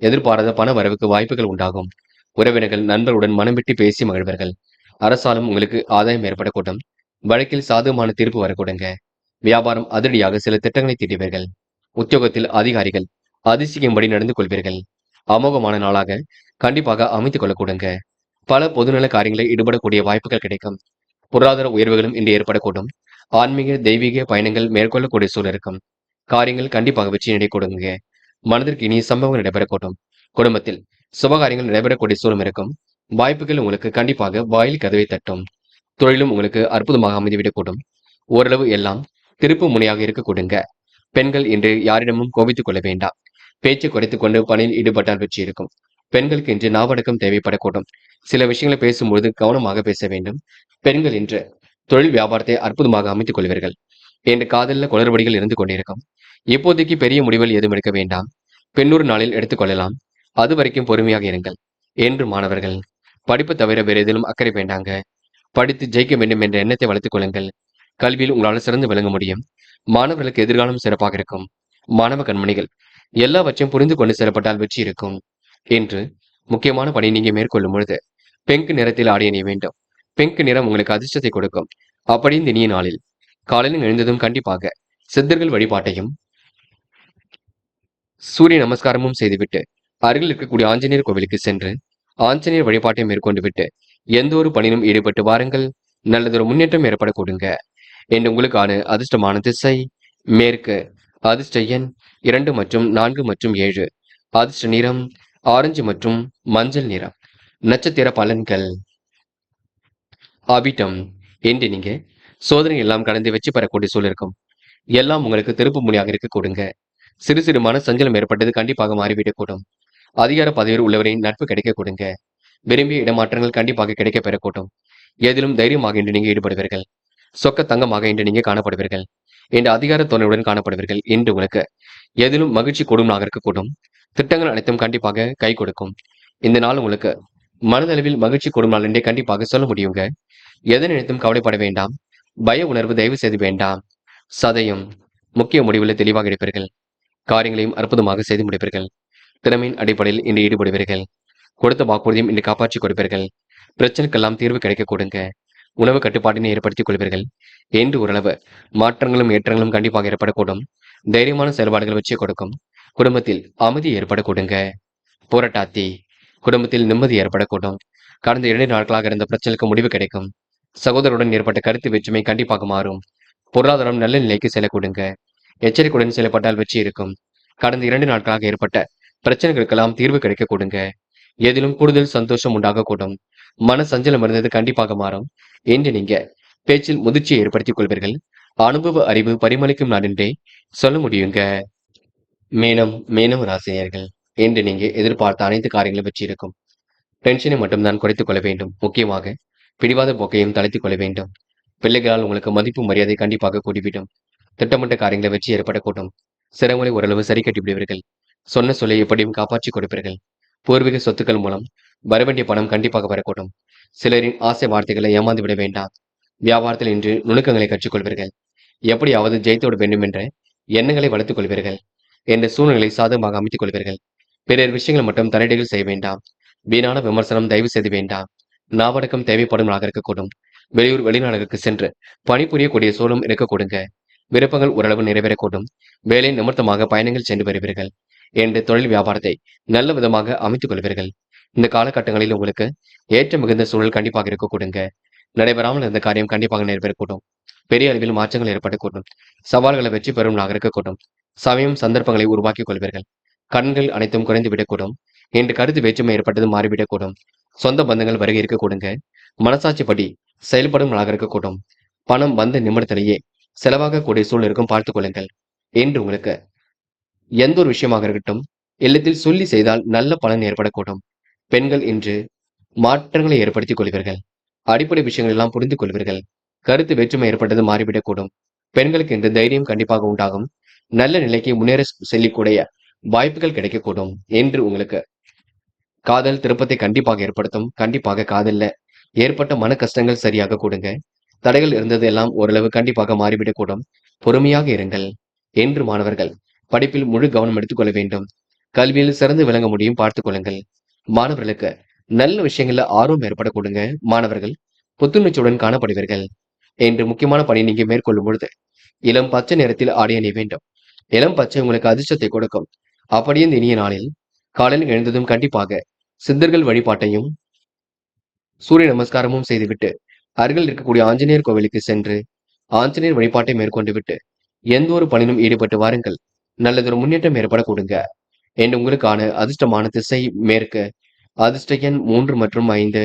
எதிர்பாராத பண வரவுக்கு வாய்ப்புகள் உண்டாகும். உறவினர்கள் நண்பருடன் மனம் விட்டு பேசி மகிழ்வர்கள். அரசாலும் உங்களுக்கு ஆதாயம் ஏற்படக்கூடும். வழக்கில் சாதகமான தீர்ப்பு வரக்கூடுங்க. வியாபாரம் அதிரடியாக சில திட்டங்களை தீட்டுவீர்கள். உத்தியோகத்தில் அதிகாரிகள் அதிசயிக்கும்படி நடந்து கொள்வீர்கள். அமோகமான நாளாக கண்டிப்பாக அமைத்துக் கொள்ளக்கூடுங்க. பல பொதுநல காரியங்களில் ஈடுபடக்கூடிய வாய்ப்புகள் கிடைக்கும். பொருளாதார உயர்வுகளும் இன்று ஏற்படக்கூடும். ஆன்மீக தெய்வீக பயணங்கள் மேற்கொள்ளக்கூடிய சூழல் இருக்கும். காரியங்கள் கண்டிப்பாக வெற்றி நடைக்கூடுங்க. மனதிற்கு இனிய சம்பவங்கள் நடைபெறக்கூடும். குடும்பத்தில் சுபகாரியங்கள் நடைபெறக்கூடிய சூழலும் இருக்கும். வாய்ப்புகள் உங்களுக்கு கண்டிப்பாக வாயில் கதவை தட்டும். தொழிலும் உங்களுக்கு அற்புதமாக அமைந்துவிடக்கூடும். ஓரளவு எல்லாம் திருப்பு முனையாக இருக்கக்கூடுங்க. பெண்கள் இன்று யாரிடமும் கோபித்துக் கொள்ள வேண்டாம். பேச்சை குறைத்துக் கொண்டு பணியில் ஈடுபட்டால் வெற்றி இருக்கும். பெண்களுக்கு இன்று நாவடக்கம் தேவைப்படக்கூடும். சில விஷயங்களை பேசும்பொழுது கவனமாக பேச வேண்டும். பெண்கள் இன்று தொழில் வியாபாரத்தை அற்புதமாக அமைத்துக் கொள்வீர்கள். என்று காதலில் குளறுபடிகள் இருந்து கொண்டிருக்கும். இப்போதைக்கு பெரிய முடிவுகள் எதுவும் எடுக்க வேண்டாம். பின்னொரு நாளில் எடுத்துக்கொள்ளலாம். அது வரைக்கும் பொறுமையாக இருங்கள். என்று மாணவர்கள், படிப்பு தவிர வேறு எதிலும் அக்கறை வேண்டாங்க. படித்து ஜெயிக்க வேண்டும் என்ற எண்ணத்தை வளர்த்துக் கொள்ளுங்கள். கல்வியில் உங்களால் சிறந்து விளங்க முடியும். மாணவர்களுக்கு எதிர்காலம் சிறப்பாக இருக்கும். மாணவ கண்மணிகள் எல்லாவற்றையும் புரிந்து கொண்டு செயல்பட்டால் வெற்றி இருக்கும். என்று முக்கியமான பணி நீங்க மேற்கொள்ளும் பொழுது பிங்க் நிறத்தில் ஆடை அணிய வேண்டும். பிங்க் நிறம் உங்களுக்கு அதிர்ஷ்டத்தை கொடுக்கும். அப்படி இந்த இனிய நாளில் காலையில் எழுந்ததும் கண்டிப்பாக சித்தர்கள் வழிபாட்டையும் சூரிய நமஸ்காரமும் செய்துவிட்டு அருகில் இருக்கக்கூடிய ஆஞ்சநேயர் கோவிலுக்கு சென்று ஆஞ்சநேயர் வழிபாட்டை மேற்கொண்டு விட்டு எந்த ஒரு பணியிலும் ஈடுபட்டு வாருங்கள். நல்லதொரு முன்னேற்றம் ஏற்படக்கூடுங்க. என்று உங்களுக்கான அதிர்ஷ்டமான திசை மேற்கு. அதிர்ஷ்ட எண் 2 மற்றும் 4 மற்றும் 7. அதிர்ஷ்ட நிறம் ஆரஞ்சு மற்றும் மஞ்சள் நிறம். நட்சத்திர பலன்கள். அவிட்டம், என்று நீங்க சோதனை எல்லாம் கடந்து வெற்றி பெறக்கூடிய சூழல் இருக்கும். எல்லாம் உங்களுக்கு திருப்பு முனையாக இருக்க கொடுங்க. சிறு சிறு மன சஞ்சலம் ஏற்பட்டது கண்டிப்பாக மாறிவிடக்கூடும். அதிகார பதவியில் உள்ளவரின் நட்பு கிடைக்க கொடுங்க. விரும்பிய இடமாற்றங்கள் கண்டிப்பாக கிடைக்க பெறக்கூடும். ஏதிலும் தைரியமாக இன்று நீங்க ஈடுபடுவீர்கள். சொக்க தங்கமாக இன்று நீங்க காணப்படுவீர்கள். என்ற அதிகார துணையுடன் காணப்படுவீர்கள். இன்று உங்களுக்கு எதிலும் மகிழ்ச்சி கொடுமையாக இருக்கக்கூடும். திட்டங்கள் அனைத்தும் கண்டிப்பாக கை கொடுக்கும். இந்த நாள் உங்களுக்கு மனதளவில் மகிழ்ச்சி கொடுமை நாள் என்றே கண்டிப்பாக சொல்ல முடியுங்க. எதை நினைத்தும் கவலைப்பட வேண்டாம். பய உணர்வு தயவு செய்து வேண்டாம். சதயம், முக்கிய முடிவில் தெளிவாக எடுப்பீர்கள். காரியங்களையும் அற்புதமாக செய்து முடிப்பீர்கள். திறமையின் அடிப்படையில் இன்று ஈடுபடுவீர்கள். கொடுத்த வாக்குறுதியும் இன்று காப்பாற்றிக் கொடுப்பீர்கள். பிரச்சனைக்கெல்லாம் தீர்வு கிடைக்க கொடுங்க. உணவு கட்டுப்பாட்டினை ஏற்படுத்திக் கொள்வீர்கள். என்று ஓரளவு மாற்றங்களும் ஏற்றங்களும் கண்டிப்பாக ஏற்படக்கூடும். தைரியமான செயல்பாடுகள் வச்சு கொடுக்கும். குடும்பத்தில் அமைதி ஏற்பட கொடுங்க. போராட்டாத்தி, குடும்பத்தில் நிம்மதி ஏற்படக்கூடும். கடந்த 2 நாட்களாக இருந்த பிரச்சனைக்கு முடிவு கிடைக்கும். சகோதரருடன் ஏற்பட்ட கருத்து வேற்றுமை கண்டிப்பாக மாறும். பொருளாதாரம் நல்ல நிலைக்கு செல்ல கொடுங்க. எச்சரிக்கையுடன் செயல்பட்டால் வெற்றி இருக்கும். கடந்த 2 நாட்களாக ஏற்பட்ட பிரச்சனைகளுக்கெல்லாம் தீர்வு கிடைக்க கொடுங்க. எதிலும் கூடுதல் சந்தோஷம் உண்டாகக்கூடும். மன சஞ்சலம் இருந்தது கண்டிப்பாக மாறும். என்று நீங்க பேச்சில் முதிர்ச்சியை ஏற்படுத்திக் கொள்வீர்கள். அனுபவ அறிவு பரிமளிக்கும் நாள் என்றே சொல்ல முடியுங்க. மேனம் ராசினியர்கள், என்று நீங்க எதிர்பார்த்த அனைத்து காரியங்களும் வெற்றி இருக்கும். டென்ஷனை மட்டும்தான் குறைத்துக் கொள்ள வேண்டும். முக்கியமாக பிடிவாத போக்கையும் தளர்த்திக் கொள்ள வேண்டும். பிள்ளைகளால் உங்களுக்கு மதிப்பு மரியாதை கண்டிப்பாக கூடிவிடும். திட்டமிட்ட காரியங்களை வெற்றி ஏற்படக்கூடும். சிரமங்களை ஓரளவு சரி கட்டி விடுவீர்கள். சொன்ன சொல்லை எப்படியும் காப்பாற்றிக் கொடுப்பீர்கள். பூர்வீக சொத்துக்கள் மூலம் வரவேண்டிய பணம் கண்டிப்பாக வரக்கூடும். சிலரின் ஆசை வார்த்தைகளை ஏமாந்து விட வேண்டாம். வியாபாரத்தில் இன்று நுணுக்கங்களை கற்றுக்கொள்வீர்கள். எப்படியாவது ஜெயித்துவிட வேண்டும் என்ற எண்ணங்களை வளர்த்துக் கொள்வீர்கள். என்ற சூழ்நிலை சாதகமாக அமைத்துக் கொள்வீர்கள். பிறர் விஷயங்கள் மட்டும் தலையீடுகள் செய்ய வேண்டாம். வீணான விமர்சனம் தயவு செய்து வேண்டாம். நாவடக்கம் தேவைப்படும் நாளாக இருக்கக்கூடும். வெளியூர் வெளிநாடுகளுக்கு சென்று பணிபுரியக்கூடிய சூழலும் இருக்க கொடுங்க. விருப்பங்கள் ஓரளவு நிறைவேறக்கூடும். வேலை நிமித்தமாக பயணங்கள் சென்று வருவீர்கள். என்று தொழில் வியாபாரத்தை நல்ல விதமாக அமைத்துக் கொள்வீர்கள். இந்த காலகட்டங்களில் உங்களுக்கு ஏற்ற மிகுந்த சூழல் கண்டிப்பாக இருக்க கொடுங்க. நடைபெறாமல் இருந்த காரியம் கண்டிப்பாக நிறைவேறக்கூடும். பெரிய அளவில் மாற்றங்கள் ஏற்படக்கூடும். சவால்களை வெற்றி பெறும் நாளாக இருக்கக்கூடும். சமயம் சந்தர்ப்பங்களை உருவாக்கிக் கொள்வீர்கள். கடன்கள் அனைத்தும் குறைந்து விடக்கூடும். என்று கருத்து வேற்றுமை ஏற்பட்டது மாறிவிடக்கூடும். சொந்த பந்தங்கள் வருகை இருக்க கொடுங்க. மனசாட்சிப்படி செயல்படும் நாளாக இருக்கக்கூடும். பணம் வந்த நிமிடத்திலேயே செலவாக கூடிய சூழல் இருக்கும், பார்த்துக் கொள்ளுங்கள். என்று உங்களுக்கு எந்த ஒரு விஷயமாக இருக்கட்டும் இல்லத்தில் சொல்லி செய்தால் நல்ல பலன் ஏற்படக்கூடும். பெண்கள் இன்று மாற்றங்களை ஏற்படுத்திக் கொள்வீர்கள். அடிப்படை விஷயங்கள் எல்லாம் புரிந்து கொள்வீர்கள். கருத்து வேற்றுமை ஏற்பட்டது மாறிவிடக்கூடும். பெண்களுக்கு இன்று தைரியம் கண்டிப்பாக உண்டாகும். நல்ல நிலைக்கு முன்னேற செல்லக்கூடிய வாய்ப்புகள் கிடைக்கக்கூடும். என்று உங்களுக்கு காதல் திருப்பத்தை கண்டிப்பாக ஏற்படுத்தும். கண்டிப்பாக காதல்ல ஏற்பட்ட மன கஷ்டங்கள் சரியாக கூடுங்க. தடைகள் இருந்தது எல்லாம் ஓரளவு கண்டிப்பாக மாறிவிடக்கூடும். பொறுமையாக இருங்கள். என்று மாணவர்கள் படிப்பில் முழு கவனம் எடுத்துக் கொள்ள வேண்டும். கல்வியில் சிறந்து விளங்க முடியும், பார்த்துக் கொள்ளுங்கள். மாணவர்களுக்கு நல்ல விஷயங்கள்ல ஆர்வம் ஏற்பட கொடுங்க. மாணவர்கள் புத்துணர்ச்சியுடன் காணப்படுவீர்கள். என்று முக்கியமான பணி நீங்க மேற்கொள்ளும் பொழுது இளம் பச்சை நிறத்தில் ஆடை அணிய வேண்டும். இளம் பச்சை உங்களுக்கு அதிர்ஷ்டத்தை கொடுக்கும். அப்படியே இந்த இனிய நாளில் காலையில் எழுந்ததும் கண்டிப்பாக சித்தர்கள் வழிபாட்டையும் சூரிய நமஸ்காரமும் செய்துவிட்டு அருகில் இருக்கக்கூடிய ஆஞ்சநேயர் கோவிலுக்கு சென்று ஆஞ்சநேயர் வழிபாட்டை மேற்கொண்டு விட்டு எந்த ஒரு பணியிலும் ஈடுபட்டு வாருங்கள். நல்லதொரு முன்னேற்றம் ஏற்பட கொடுங்க. என்று உங்களுக்கான அதிர்ஷ்டமான திசை மேற்கு. அதிர்ஷ்ட எண் 3 மற்றும் 5.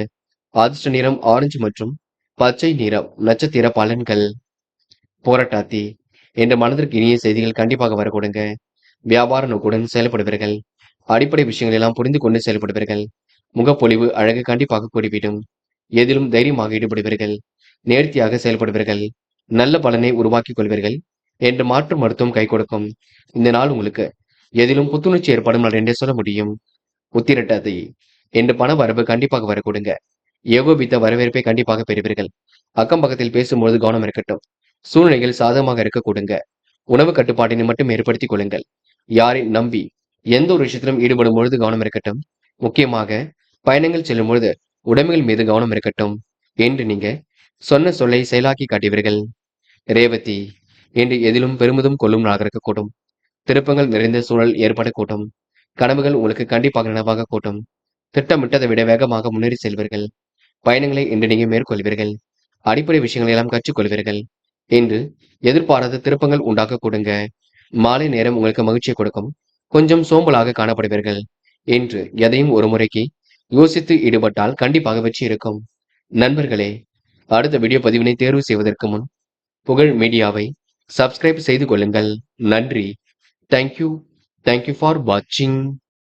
அதிர்ஷ்ட நிறம் ஆரஞ்சு மற்றும் பச்சை நிறம். நட்சத்திர பலன்கள். போராட்டாத்தி என்ற மனதிற்கு இனிய செய்திகள் கண்டிப்பாக வர கொடுங்க. வியாபார நோக்குடன் செயல்படுவீர்கள். அடிப்படை விஷயங்கள் எல்லாம் புரிந்து கொண்டு செயல்படுவீர்கள். முகப்பொலிவு அழகு கண்டிப்பாக கூடிவிடும். எதிலும் தைரியமாக ஈடுபடுவீர்கள். நேர்த்தியாக செயல்படுவீர்கள். நல்ல பலனை உருவாக்கிக் கொள்வீர்கள். என்று மாற்று மருத்துவம் கை கொடுக்கும். இந்த நாள் உங்களுக்கு எதிலும் புத்துணர்ச்சி ஏற்படும் நாள் என்றே சொல்ல முடியும். உத்திரட்டாதி என்று பண வரவு கண்டிப்பாக வர கொடுங்க. ஏகோபித்த வரவேற்பை கண்டிப்பாக பெறுவீர்கள். அக்கம் பக்கத்தில் பேசும்பொழுது கவனம் இருக்கட்டும். சூழ்நிலைகள் சாதகமாக இருக்க கொடுங்க. உணவு கட்டுப்பாட்டினை மட்டும் ஏற்படுத்திக் கொள்ளுங்கள். யாரை நம்பி எந்த ஒரு விஷயத்திலும் ஈடுபடும் பொழுது கவனம் இருக்கட்டும். முக்கியமாக பயணங்கள் செல்லும் பொழுது உடைமைகள் மீது கவனம் இருக்கட்டும். என்று நீங்க சொன்ன சொல்லை செயலாக்கி காட்டுவீர்கள். ரேவதி என்று எதிலும் பெருமிதம் கொள்ளும் நாளாக இருக்கக்கூடும். திருப்பங்கள் நிறைந்த சூழல் ஏற்படக்கூடும். கனவுகள் உங்களுக்கு கண்டிப்பாக நனவாக கூட்டும். திட்டமிட்டதை விட வேகமாக முன்னேறி செல்வீர்கள். பயணங்களை இன்று நீங்க மேற்கொள்வீர்கள். அடிப்படை விஷயங்களை எல்லாம் கற்றுக்கொள்வீர்கள். என்று எதிர்பாராத திருப்பங்கள் உண்டாக்க கொடுங்க. மாலை நேரம் உங்களுக்கு மகிழ்ச்சியை கொடுக்கும். கொஞ்சம் சோம்பலாக காணப்படுவீர்கள். என்று எதையும் ஒரு முறைக்கு யோசித்து ஈடுபட்டால் கண்டிப்பாக வெற்றி இருக்கும். நண்பர்களே, அடுத்த வீடியோ பதிவினை தேர்வு செய்வதற்கு முன் புகழ் மீடியாவை சப்ஸ்கிரைப் செய்து கொள்ளுங்கள். நன்றி. தேங்க்யூ. தேங்க்யூ ஃபார் வாட்சிங்.